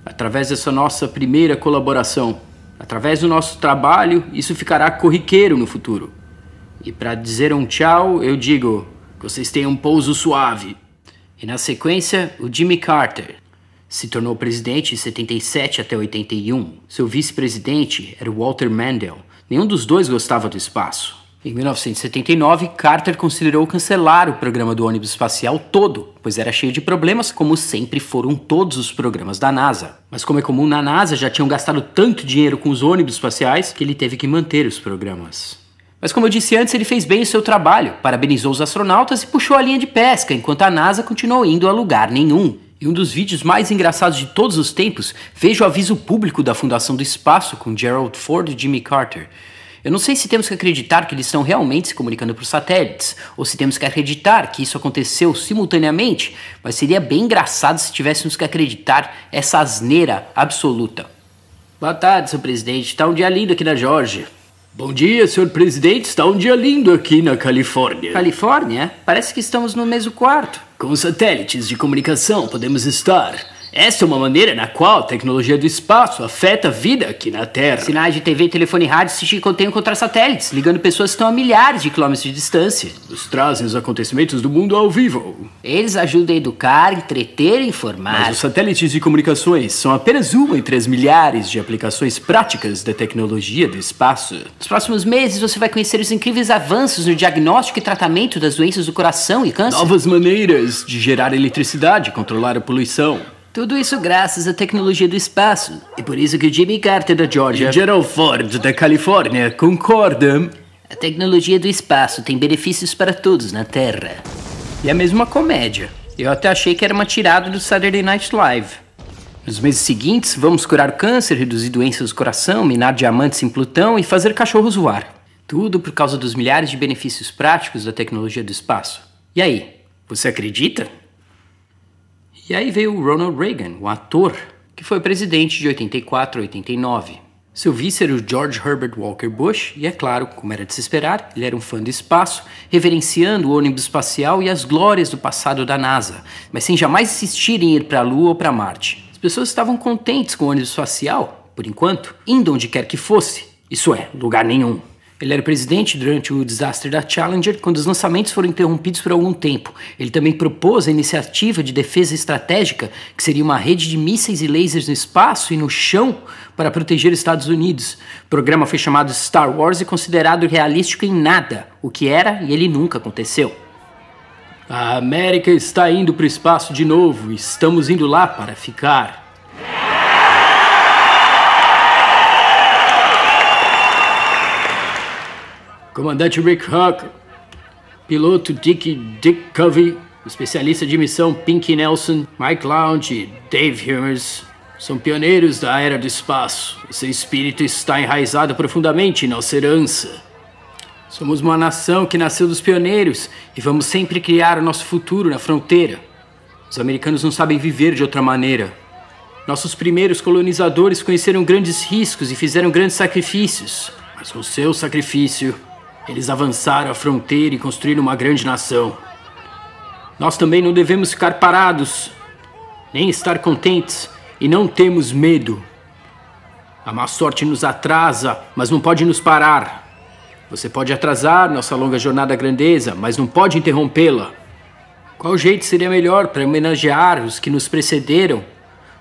através dessa nossa primeira colaboração. Através do nosso trabalho, isso ficará corriqueiro no futuro. E para dizer um tchau, eu digo que vocês tenham um pouso suave. E na sequência, o Jimmy Carter se tornou presidente em 77 até 81. Seu vice-presidente era o Walter Mandel. Nenhum dos dois gostava do espaço. Em 1979, Carter considerou cancelar o programa do ônibus espacial todo, pois era cheio de problemas, como sempre foram todos os programas da NASA. Mas como é comum na NASA, já tinham gastado tanto dinheiro com os ônibus espaciais que ele teve que manter os programas. Mas como eu disse antes, ele fez bem o seu trabalho, parabenizou os astronautas e puxou a linha de pesca, enquanto a NASA continuou indo a lugar nenhum. Em um dos vídeos mais engraçados de todos os tempos, vejo o aviso público da Fundação do Espaço com Gerald Ford e Jimmy Carter. Eu não sei se temos que acreditar que eles estão realmente se comunicando por satélites, ou se temos que acreditar que isso aconteceu simultaneamente, mas seria bem engraçado se tivéssemos que acreditar essa asneira absoluta. Boa tarde, senhor presidente. Está um dia lindo aqui na Geórgia. Bom dia, senhor presidente. Está um dia lindo aqui na Califórnia. Califórnia? Parece que estamos no mesmo quarto. Com satélites de comunicação podemos estar Essa é uma maneira na qual a tecnologia do espaço afeta a vida aqui na Terra. Sinais de TV, telefone e rádio se chicoteiam contra satélites, ligando pessoas que estão a milhares de quilômetros de distância. Nos trazem os acontecimentos do mundo ao vivo. Eles ajudam a educar, entreter e informar. Mas os satélites de comunicações são apenas uma entre as milhares de aplicações práticas da tecnologia do espaço. Nos próximos meses você vai conhecer os incríveis avanços no diagnóstico e tratamento das doenças do coração e câncer. Novas maneiras de gerar eletricidade e controlar a poluição. Tudo isso graças à tecnologia do espaço. E por isso que o Jimmy Carter da Georgia E Gerald Ford da Califórnia concordam. A tecnologia do espaço tem benefícios para todos na Terra. E é mesmo uma comédia. Eu até achei que era uma tirada do Saturday Night Live. Nos meses seguintes, vamos curar o câncer, reduzir doenças do coração, minar diamantes em Plutão e fazer cachorros voar. Tudo por causa dos milhares de benefícios práticos da tecnologia do espaço. E aí, você acredita? E aí veio o Ronald Reagan, o ator, que foi presidente de 84 a 89. Seu vice era o George Herbert Walker Bush, e é claro, como era de se esperar, ele era um fã do espaço, reverenciando o ônibus espacial e as glórias do passado da NASA, mas sem jamais insistir em ir para a Lua ou para Marte. As pessoas estavam contentes com o ônibus espacial, por enquanto, indo onde quer que fosse, isso é, lugar nenhum. Ele era presidente durante o desastre da Challenger, quando os lançamentos foram interrompidos por algum tempo. Ele também propôs a iniciativa de defesa estratégica, que seria uma rede de mísseis e lasers no espaço e no chão para proteger os Estados Unidos. O programa foi chamado Star Wars e considerado realístico em nada, o que era e ele nunca aconteceu. A América está indo para o espaço de novo e estamos indo lá para ficar. Comandante Rick Huck, piloto Dick Covey, especialista de missão Pink Nelson, Mike Lounge e Dave Hummers são pioneiros da era do espaço. E seu espírito está enraizado profundamente em nossa herança. Somos uma nação que nasceu dos pioneiros e vamos sempre criar o nosso futuro na fronteira. Os americanos não sabem viver de outra maneira. Nossos primeiros colonizadores conheceram grandes riscos e fizeram grandes sacrifícios, mas com seu sacrifício, eles avançaram a fronteira e construíram uma grande nação. Nós também não devemos ficar parados, nem estar contentes, e não temos medo. A má sorte nos atrasa, mas não pode nos parar. Você pode atrasar nossa longa jornada à grandeza, mas não pode interrompê-la. Qual jeito seria melhor para homenagear os que nos precederam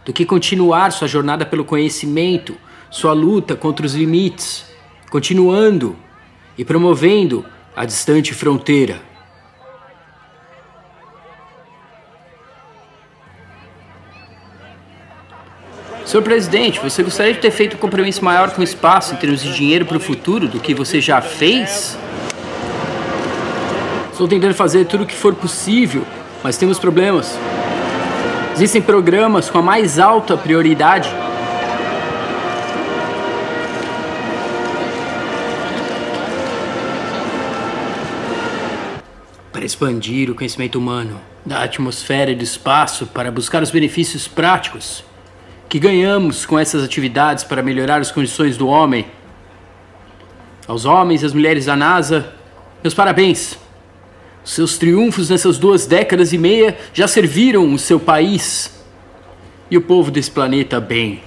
do que continuar sua jornada pelo conhecimento, sua luta contra os limites, continuando e promovendo a distante fronteira? Senhor presidente, você gostaria de ter feito um compromisso maior com o espaço em termos de dinheiro para o futuro do que você já fez? Estou tentando fazer tudo o que for possível, mas temos problemas. Existem programas com a mais alta prioridade. Para expandir o conhecimento humano da atmosfera e do espaço para buscar os benefícios práticos que ganhamos com essas atividades para melhorar as condições do homem. Aos homens e às mulheres da NASA, meus parabéns. Os seus triunfos nessas 2 décadas e meia já serviram o seu país e o povo desse planeta bem.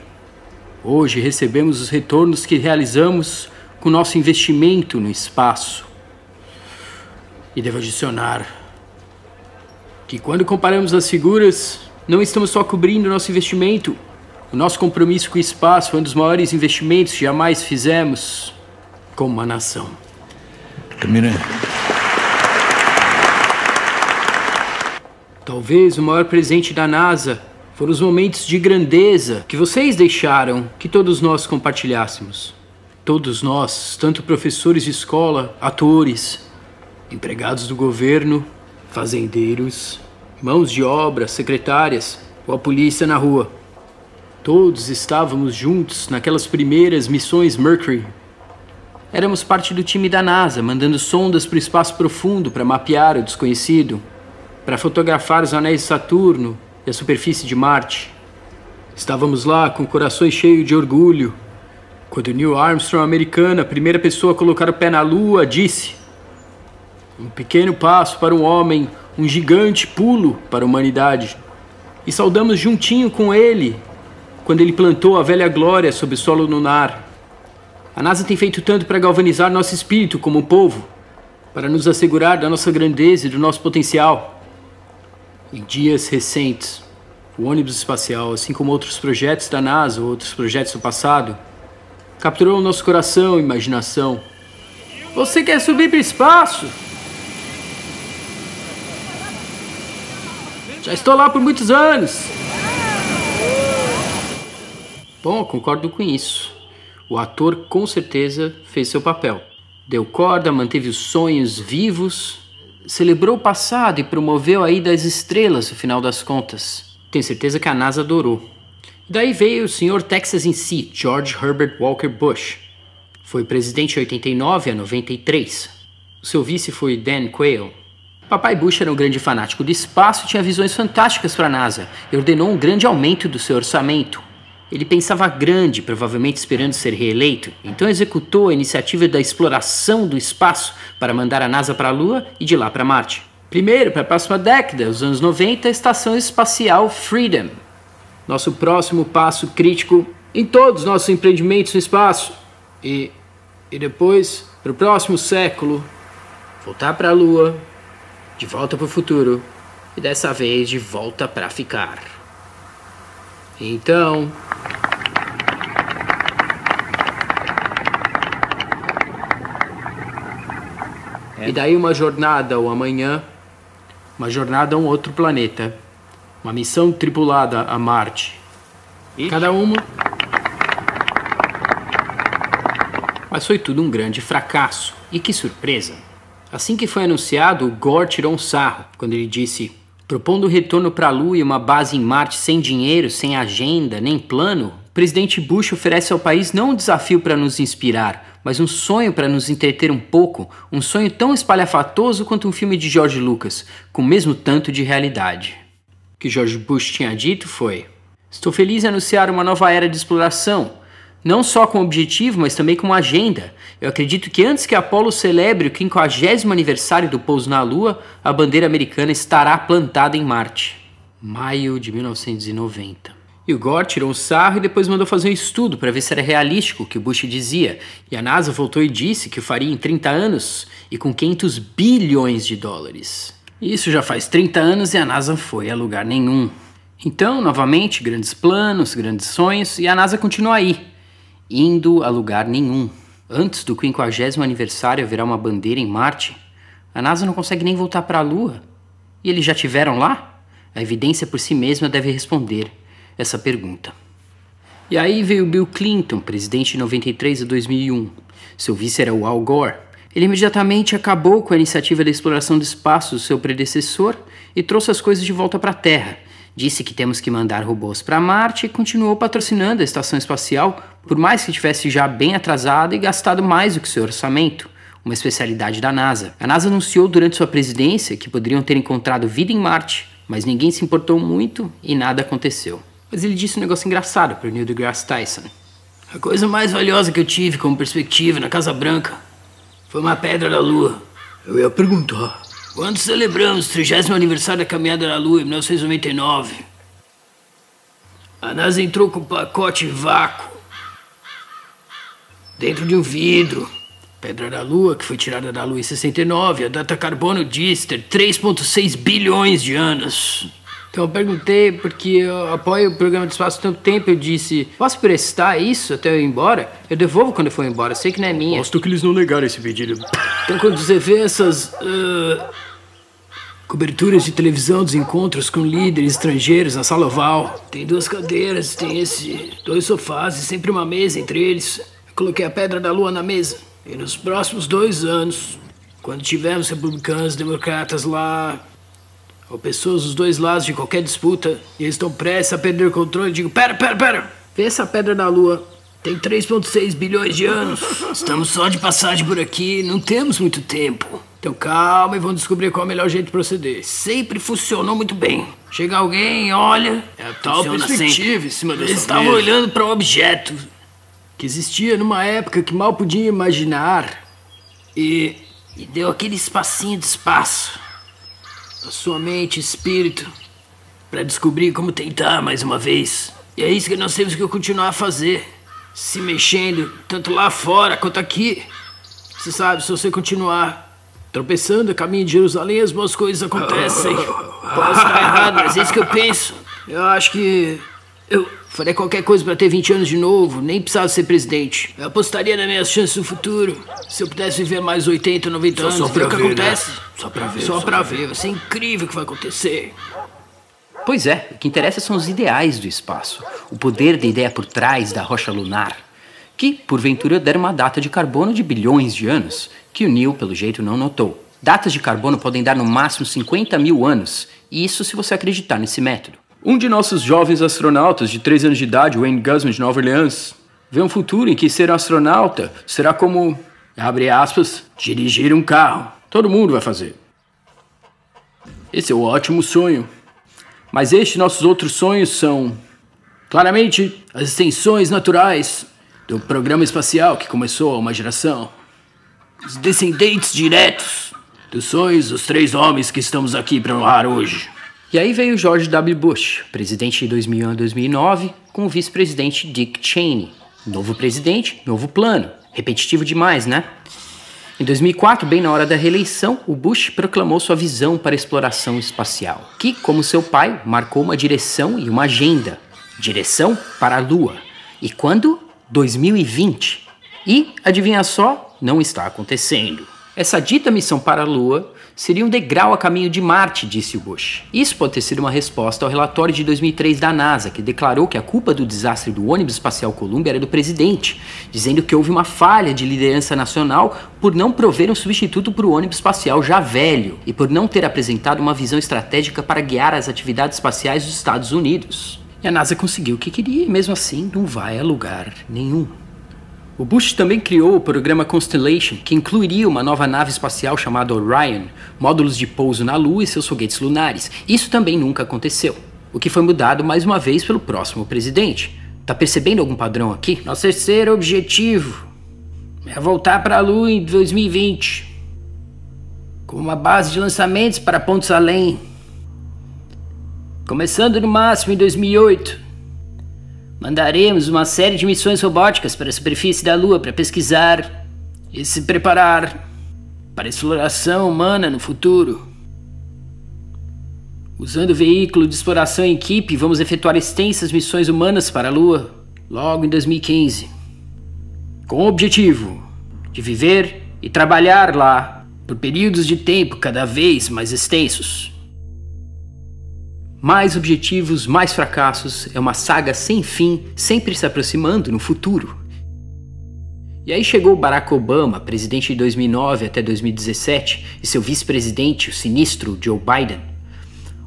Hoje recebemos os retornos que realizamos com nosso investimento no espaço. E devo adicionar que quando comparamos as figuras, não estamos só cobrindo nosso investimento. O nosso compromisso com o espaço foi um dos maiores investimentos que jamais fizemos como uma nação. Talvez o maior presente da NASA foram os momentos de grandeza que vocês deixaram que todos nós compartilhássemos. Todos nós, tanto professores de escola, atores, empregados do governo, fazendeiros, mãos de obra, secretárias ou a polícia na rua. Todos estávamos juntos naquelas primeiras missões Mercury. Éramos parte do time da NASA, mandando sondas para o espaço profundo para mapear o desconhecido, para fotografar os anéis de Saturno e a superfície de Marte. Estávamos lá com corações cheios de orgulho, quando Neil Armstrong, americano, a primeira pessoa a colocar o pé na Lua, disse: "Um pequeno passo para um homem, um gigante pulo para a humanidade." E saudamos juntinho com ele quando ele plantou a velha glória sob o solo lunar. A NASA tem feito tanto para galvanizar nosso espírito como povo, para nos assegurar da nossa grandeza e do nosso potencial. Em dias recentes, o ônibus espacial, assim como outros projetos da NASA ou outros projetos do passado, capturou o nosso coração e imaginação. Você quer subir para o espaço? Já estou lá por muitos anos. Bom, eu concordo com isso. O ator com certeza fez seu papel. Deu corda, manteve os sonhos vivos, celebrou o passado e promoveu a ida às estrelas no final das contas. Tenho certeza que a NASA adorou. Daí veio o Sr. Texas em si, George Herbert Walker Bush. Foi presidente de 89 a 93. O seu vice foi Dan Quayle. Papai Bush era um grande fanático do espaço e tinha visões fantásticas para a NASA e ordenou um grande aumento do seu orçamento. Ele pensava grande, provavelmente esperando ser reeleito, então executou a iniciativa da exploração do espaço para mandar a NASA para a Lua e de lá para Marte. Primeiro, para a próxima década, os anos 90, a Estação Espacial Freedom. Nosso próximo passo crítico em todos os nossos empreendimentos no espaço. E depois, para o próximo século, voltar para a Lua, de volta para o futuro e dessa vez de volta para ficar. Então... E daí uma jornada ao amanhã, uma jornada a um outro planeta, uma missão tripulada a Marte. Cada uma... Mas foi tudo um grande fracasso. E que surpresa! Assim que foi anunciado, o Gore tirou um sarro quando ele disse: propondo o retorno para a Lua e uma base em Marte sem dinheiro, sem agenda, nem plano, o presidente Bush oferece ao país não um desafio para nos inspirar, mas um sonho para nos entreter um pouco, um sonho tão espalhafatoso quanto um filme de George Lucas, com o mesmo tanto de realidade. O que George Bush tinha dito foi: estou feliz em anunciar uma nova era de exploração, não só com objetivo, mas também com agenda. Eu acredito que antes que a Apollo celebre o 50º aniversário do pouso na Lua, a bandeira americana estará plantada em Marte. Maio de 1990. E o Gore tirou um sarro e depois mandou fazer um estudo para ver se era realístico o que o Bush dizia. E a NASA voltou e disse que o faria em 30 anos e com 500 bilhões de dólares. Isso já faz 30 anos e a NASA foi a lugar nenhum. Então, novamente, grandes planos, grandes sonhos, e a NASA continua aí, indo a lugar nenhum. Antes do 50º aniversário haverá uma bandeira em Marte. A NASA não consegue nem voltar para a Lua. E eles já tiveram lá? A evidência por si mesma deve responder essa pergunta. E aí veio Bill Clinton, presidente de 93 a 2001. Seu vice era o Al Gore. Ele imediatamente acabou com a iniciativa da exploração do espaço do seu predecessor e trouxe as coisas de volta para a Terra. Disse que temos que mandar robôs para Marte e continuou patrocinando a estação espacial, por mais que estivesse já bem atrasada e gastado mais do que seu orçamento, uma especialidade da NASA. A NASA anunciou durante sua presidência que poderiam ter encontrado vida em Marte, mas ninguém se importou muito e nada aconteceu. Mas ele disse um negócio engraçado para o Neil deGrasse Tyson. A coisa mais valiosa que eu tive como perspectiva na Casa Branca foi uma pedra da Lua. Eu ia perguntar: quando celebramos o 30º aniversário da caminhada na Lua em 1999, a NASA entrou com um pacote vácuo dentro de um vidro. Pedra da Lua, que foi tirada da Lua em 69, a data carbono diz ter 3,6 bilhões de anos. Então eu perguntei, porque eu apoio o programa de espaço há tanto tempo, eu disse: posso prestar isso até eu ir embora? Eu devolvo quando eu for embora, sei que não é minha. Gosto que eles não negaram esse pedido. Então quando você vê essas coberturas de televisão dos encontros com líderes estrangeiros na sala oval, tem 2 cadeiras, tem 2 sofás e sempre uma mesa entre eles. Eu coloquei a pedra da Lua na mesa. E nos próximos 2 anos, quando tivermos republicanos e democratas lá, ou pessoas dos 2 lados de qualquer disputa, e eles estão prestes a perder o controle, eu digo: pera! Vê essa pedra da Lua. Tem 3,6 bilhões de anos. Estamos só de passagem por aqui, não temos muito tempo. Então calma e vamos descobrir qual é o melhor jeito de proceder. Sempre funcionou muito bem. Chega alguém, olha... É a tal perspectiva em cima dessa mesa. Eles estavam olhando para um objeto que existia numa época que mal podia imaginar. E deu aquele espacinho de espaço. A sua mente e espírito para descobrir como tentar mais uma vez. E é isso que nós temos que continuar a fazer. Se mexendo, tanto lá fora quanto aqui. Você sabe, se você continuar tropeçando a caminho de Jerusalém, as boas coisas acontecem. Posso estar errado, mas é isso que eu penso. Eu acho que eu faria qualquer coisa pra ter 20 anos de novo, nem precisava ser presidente. Eu apostaria nas minhas chances no futuro. Se eu pudesse viver mais 80, 90 anos, ver o que acontece. Né? Só pra ver. Só pra ver. Vai ser incrível o que vai acontecer. Pois é, o que interessa são os ideais do espaço. O poder da ideia por trás da rocha lunar. Que, porventura, deram uma data de carbono de bilhões de anos, que o Neil, pelo jeito, não notou. Datas de carbono podem dar no máximo 50 mil anos, e isso se você acreditar nesse método. Um de nossos jovens astronautas de 3 anos de idade, Wayne Guzman, de Nova Orleans, vê um futuro em que ser astronauta será como, abre aspas, dirigir um carro. Todo mundo vai fazer. Esse é um ótimo sonho. Mas estes nossos outros sonhos são, claramente, as extensões naturais do programa espacial que começou há uma geração. Os descendentes diretos dos sonhos dos 3 homens que estamos aqui para honrar hoje. E aí veio George W. Bush, presidente de 2001 a 2009, com o vice-presidente Dick Cheney. Novo presidente, novo plano. Repetitivo demais, né? Em 2004, bem na hora da reeleição, o Bush proclamou sua visão para a exploração espacial, que, como seu pai, marcou uma direção e uma agenda. Direção para a Lua. E quando? 2020. E, adivinha só, não está acontecendo. Essa dita missão para a Lua seria um degrau a caminho de Marte, disse o Bush. Isso pode ter sido uma resposta ao relatório de 2003 da NASA, que declarou que a culpa do desastre do ônibus espacial Columbia era do presidente, dizendo que houve uma falha de liderança nacional por não prover um substituto para o ônibus espacial já velho e por não ter apresentado uma visão estratégica para guiar as atividades espaciais dos Estados Unidos. E a NASA conseguiu o que queria e mesmo assim não vai a lugar nenhum. O Bush também criou o programa Constellation, que incluiria uma nova nave espacial chamada Orion, módulos de pouso na Lua e seus foguetes lunares. Isso também nunca aconteceu, o que foi mudado mais uma vez pelo próximo presidente. Tá percebendo algum padrão aqui? Nosso terceiro objetivo é voltar para a Lua em 2020, com uma base de lançamentos para pontos além. Começando no máximo em 2008. Mandaremos uma série de missões robóticas para a superfície da Lua para pesquisar e se preparar para a exploração humana no futuro. Usando o veículo de exploração em equipe, vamos efetuar extensas missões humanas para a Lua logo em 2015. Com o objetivo de viver e trabalhar lá por períodos de tempo cada vez mais extensos. Mais objetivos, mais fracassos, é uma saga sem fim, sempre se aproximando no futuro. E aí chegou Barack Obama, presidente de 2009 até 2017, e seu vice-presidente, o sinistro Joe Biden.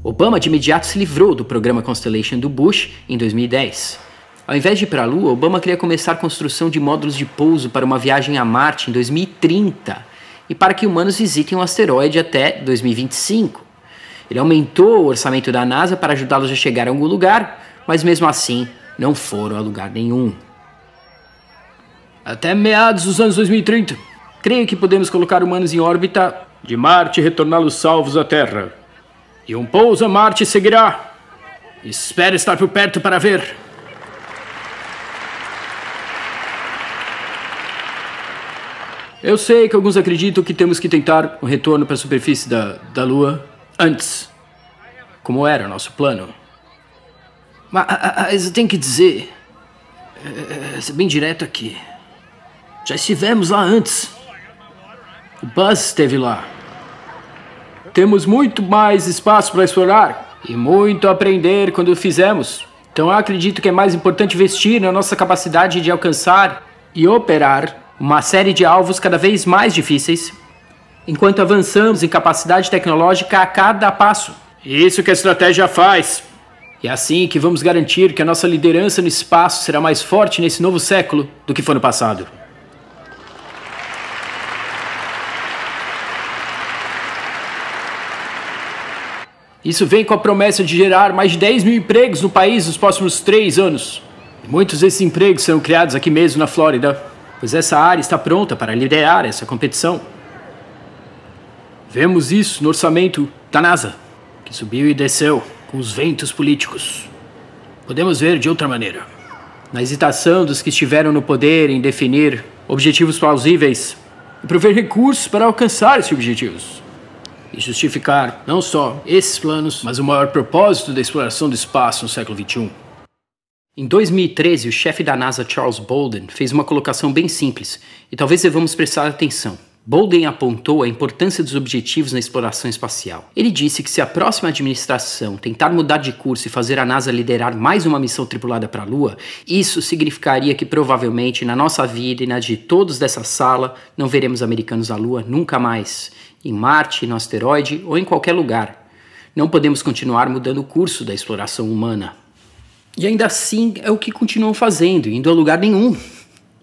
Obama de imediato se livrou do programa Constellation do Bush em 2010. Ao invés de ir para a Lua, Obama queria começar a construção de módulos de pouso para uma viagem a Marte em 2030 e para que humanos visitem o asteroide até 2025. Ele aumentou o orçamento da NASA para ajudá-los a chegar a algum lugar, mas mesmo assim não foram a lugar nenhum. Até meados dos anos 2030, creio que podemos colocar humanos em órbita de Marte e retorná-los salvos à Terra. E um pouso a Marte seguirá. Espero estar por perto para ver. Eu sei que alguns acreditam que temos que tentar um retorno para a superfície da Lua antes, como era o nosso plano. Mas eu tenho que dizer, ser bem direto aqui, já estivemos lá antes. O Buzz esteve lá. Temos muito mais espaço para explorar e muito a aprender quando o fizemos. Então eu acredito que é mais importante investir na nossa capacidade de alcançar e operar uma série de alvos cada vez mais difíceis, enquanto avançamos em capacidade tecnológica a cada passo. Isso que a estratégia faz. E é assim que vamos garantir que a nossa liderança no espaço será mais forte nesse novo século do que foi no passado. Isso vem com a promessa de gerar mais de 10 mil empregos no país nos próximos 3 anos. E muitos desses empregos serão criados aqui mesmo na Flórida, pois essa área está pronta para liderar essa competição. Vemos isso no orçamento da NASA, que subiu e desceu. com os ventos políticos. Podemos ver de outra maneira. Na hesitação dos que estiveram no poder em definir objetivos plausíveis e prover recursos para alcançar esses objetivos. E justificar não só esses planos, mas o maior propósito da exploração do espaço no século XXI. Em 2013, o chefe da NASA, Charles Bolden, fez uma colocação bem simples, e talvez devamos prestar atenção. Bolden apontou a importância dos objetivos na exploração espacial. Ele disse que se a próxima administração tentar mudar de curso e fazer a NASA liderar mais uma missão tripulada para a Lua, isso significaria que provavelmente na nossa vida e na de todos dessa sala não veremos americanos à Lua nunca mais, em Marte, no asteroide ou em qualquer lugar. Não podemos continuar mudando o curso da exploração humana. E ainda assim é o que continuam fazendo, indo a lugar nenhum.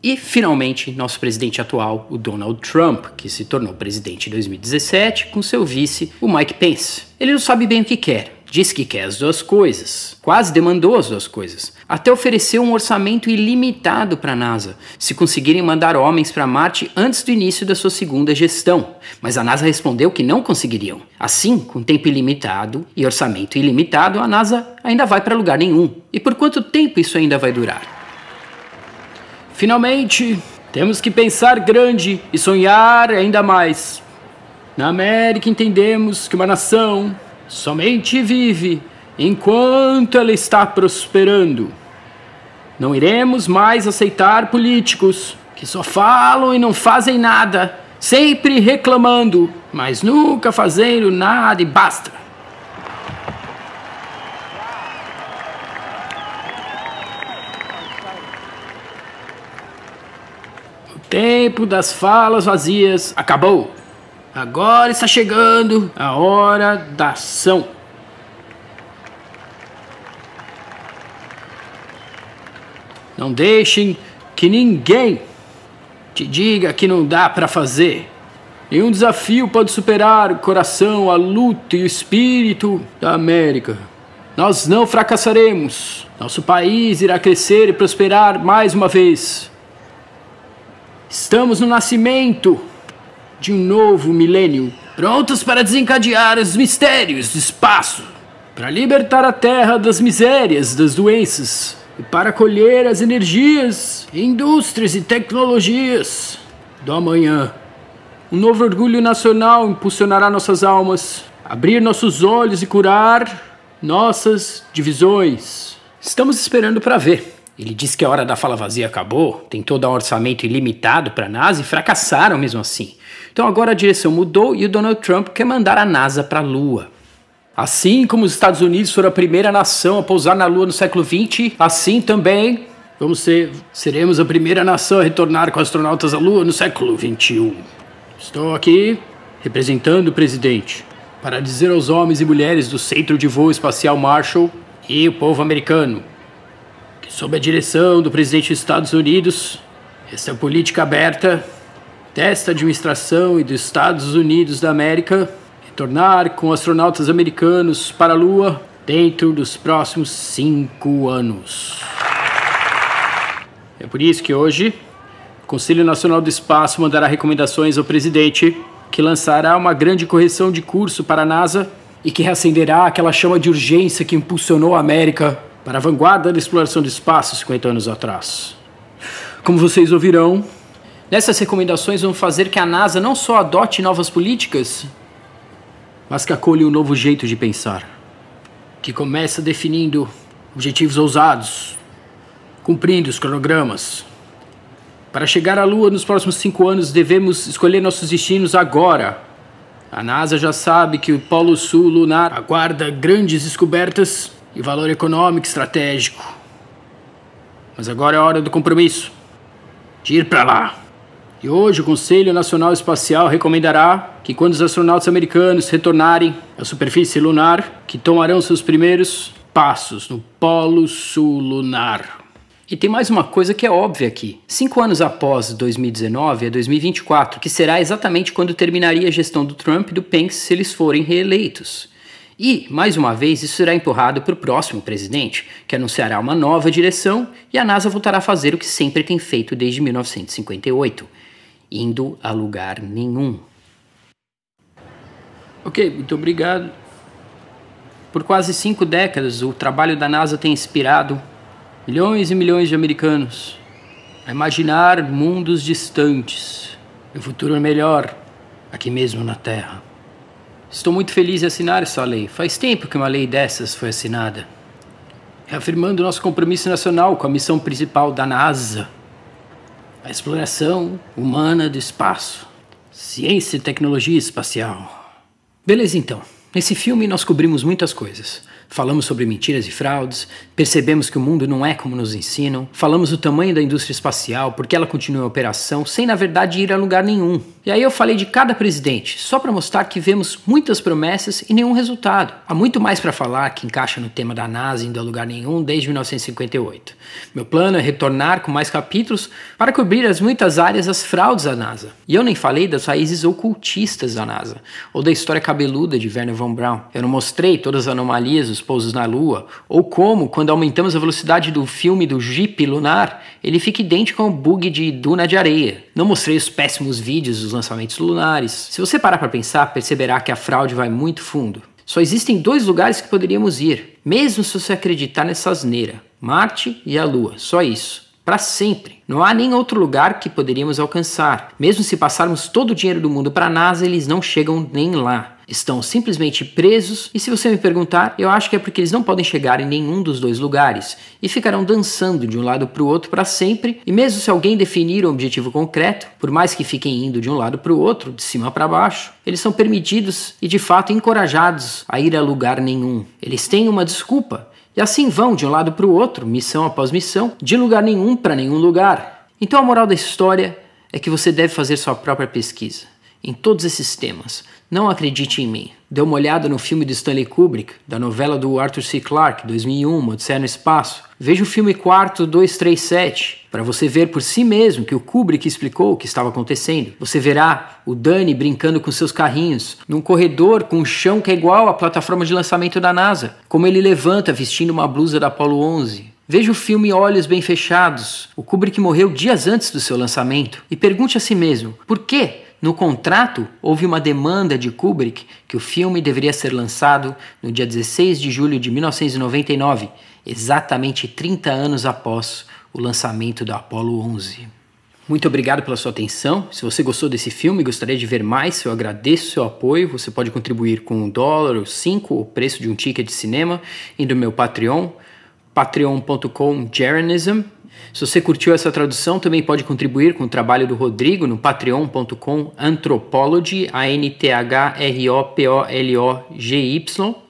E, finalmente, nosso presidente atual, o Donald Trump, que se tornou presidente em 2017, com seu vice, o Mike Pence. Ele não sabe bem o que quer, diz que quer as duas coisas, quase demandou as duas coisas, até ofereceu um orçamento ilimitado para a NASA, se conseguirem mandar homens para Marte antes do início da sua segunda gestão. Mas a NASA respondeu que não conseguiriam. Assim, com tempo ilimitado e orçamento ilimitado, a NASA ainda vai para lugar nenhum. E por quanto tempo isso ainda vai durar? Finalmente, temos que pensar grande e sonhar ainda mais. Na América entendemos que uma nação somente vive enquanto ela está prosperando. Não iremos mais aceitar políticos que só falam e não fazem nada, sempre reclamando, mas nunca fazendo nada e basta. O tempo das falas vazias acabou. Agora está chegando a hora da ação. Não deixem que ninguém te diga que não dá para fazer. Nenhum desafio pode superar o coração, a luta e o espírito da América. Nós não fracassaremos. Nosso país irá crescer e prosperar mais uma vez. Estamos no nascimento de um novo milênio, prontos para desencadear os mistérios do espaço, para libertar a Terra das misérias, das doenças, e para colher as energias, indústrias e tecnologias do amanhã. Um novo orgulho nacional impulsionará nossas almas, abrir nossos olhos e curar nossas divisões. Estamos esperando para ver. Ele disse que a hora da fala vazia acabou, tentou dar um orçamento ilimitado para a NASA e fracassaram mesmo assim. Então agora a direção mudou e o Donald Trump quer mandar a NASA para a Lua. Assim como os Estados Unidos foram a primeira nação a pousar na Lua no século XX, assim também seremos a primeira nação a retornar com astronautas à Lua no século XXI. Estou aqui representando o presidente para dizer aos homens e mulheres do Centro de Voo Espacial Marshall e o povo americano que, sob a direção do presidente dos Estados Unidos, essa política aberta desta administração e dos Estados Unidos da América retornar com astronautas americanos para a Lua dentro dos próximos 5 anos. É por isso que hoje o Conselho Nacional do Espaço mandará recomendações ao presidente, que lançará uma grande correção de curso para a NASA e que reacenderá aquela chama de urgência que impulsionou a América para a vanguarda da exploração do espaço 50 anos atrás. Como vocês ouvirão, nessas recomendações vão fazer que a NASA não só adote novas políticas, mas que acolha um novo jeito de pensar, que começa definindo objetivos ousados, cumprindo os cronogramas. Para chegar à Lua nos próximos 5 anos, devemos escolher nossos destinos agora. A NASA já sabe que o Polo Sul lunar aguarda grandes descobertas e valor econômico estratégico. Mas agora é a hora do compromisso, de ir para lá. E hoje o Conselho Nacional Espacial recomendará que quando os astronautas americanos retornarem à superfície lunar, que tomarão seus primeiros passos no Polo Sul lunar. E tem mais uma coisa que é óbvia aqui. 5 anos após 2019 é 2024, que será exatamente quando terminaria a gestão do Trump e do Pence se eles forem reeleitos. E, mais uma vez, isso será empurrado para o próximo presidente, que anunciará uma nova direção e a NASA voltará a fazer o que sempre tem feito desde 1958, indo a lugar nenhum. Ok, muito obrigado Por quase 5 décadas, o trabalho da NASA tem inspirado milhões e milhões de americanos a imaginar mundos distantes e um futuro melhor aqui mesmo na Terra. Estou muito feliz em assinar essa lei. Faz tempo que uma lei dessas foi assinada, reafirmando nosso compromisso nacional com a missão principal da NASA: a exploração humana do espaço, ciência e tecnologia espacial. Beleza, então. Nesse filme nós cobrimos muitas coisas. Falamos sobre mentiras e fraudes, percebemos que o mundo não é como nos ensinam, falamos do tamanho da indústria espacial, porque ela continua em operação, sem na verdade ir a lugar nenhum. E aí eu falei de cada presidente, só para mostrar que vemos muitas promessas e nenhum resultado. Há muito mais para falar que encaixa no tema da NASA indo a lugar nenhum desde 1958. Meu plano é retornar com mais capítulos para cobrir as muitas áreas das fraudes da NASA. E eu nem falei das raízes ocultistas da NASA, ou da história cabeluda de Wernher von Braun. Eu não mostrei todas as anomalias dos pousos na Lua, ou como, quando aumentamos a velocidade do filme do Jeep lunar, ele fica idêntico a um bug de duna de areia. Não mostrei os péssimos vídeos dos lançamentos lunares. Se você parar para pensar, perceberá que a fraude vai muito fundo. Só existem 2 lugares que poderíamos ir, mesmo se você acreditar nessa asneira: Marte e a Lua, só isso. Para sempre. Não há nem outro lugar que poderíamos alcançar. Mesmo se passarmos todo o dinheiro do mundo para a NASA, eles não chegam nem lá. Estão simplesmente presos, e se você me perguntar, eu acho que é porque eles não podem chegar em nenhum dos 2 lugares, e ficarão dançando de um lado para o outro para sempre, e mesmo se alguém definir um objetivo concreto, por mais que fiquem indo de um lado para o outro, de cima para baixo, eles são permitidos e de fato encorajados a ir a lugar nenhum. Eles têm uma desculpa, e assim vão de um lado para o outro, missão após missão, de lugar nenhum para nenhum lugar. Então a moral da história é que você deve fazer sua própria pesquisa em todos esses temas. Não acredite em mim. Dê uma olhada no filme de Stanley Kubrick, da novela do Arthur C. Clarke, 2001, Odisseia no Espaço. Veja o filme Quarto 237, para você ver por si mesmo que o Kubrick explicou o que estava acontecendo. Você verá o Danny brincando com seus carrinhos, num corredor com um chão que é igual à plataforma de lançamento da NASA, como ele levanta vestindo uma blusa da Apollo 11. Veja o filme Olhos Bem Fechados. O Kubrick morreu dias antes do seu lançamento. E pergunte a si mesmo, por quê? No contrato, houve uma demanda de Kubrick que o filme deveria ser lançado no dia 16 de julho de 1999, exatamente 30 anos após o lançamento da Apollo 11. Muito obrigado pela sua atenção. Se você gostou desse filme e gostaria de ver mais, eu agradeço o seu apoio. Você pode contribuir com $1 ou 5, o preço de um ticket de cinema, indo no meu Patreon, patreon.com/Jeranism. Se você curtiu essa tradução, também pode contribuir com o trabalho do Rodrigo no patreon.com/Anthropology, ANTHROPOLOGY.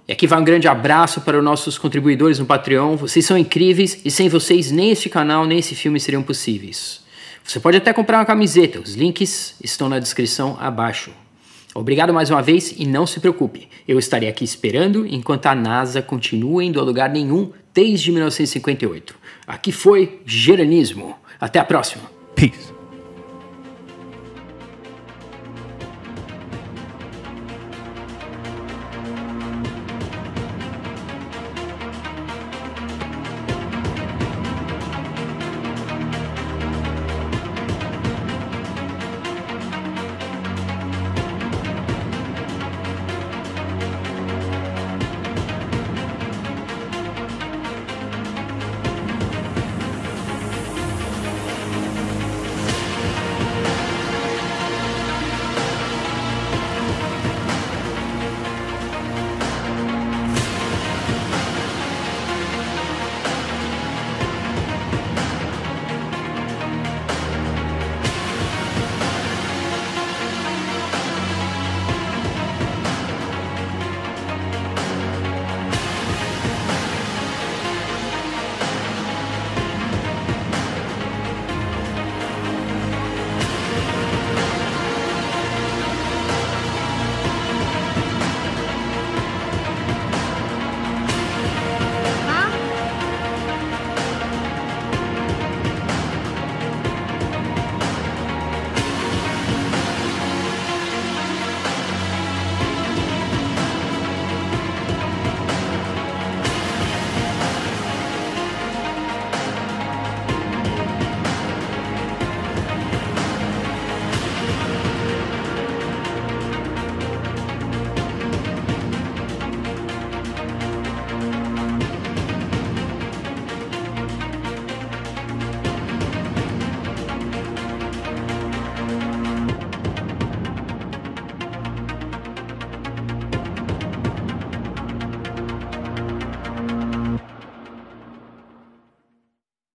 E aqui vai um grande abraço para os nossos contribuidores no Patreon. Vocês são incríveis e sem vocês nem este canal nem esse filme seriam possíveis. Você pode até comprar uma camiseta, os links estão na descrição abaixo. Obrigado mais uma vez e não se preocupe, eu estarei aqui esperando enquanto a NASA continua indo a lugar nenhum desde 1958. Aqui foi Geranismo. Até a próxima. Peace.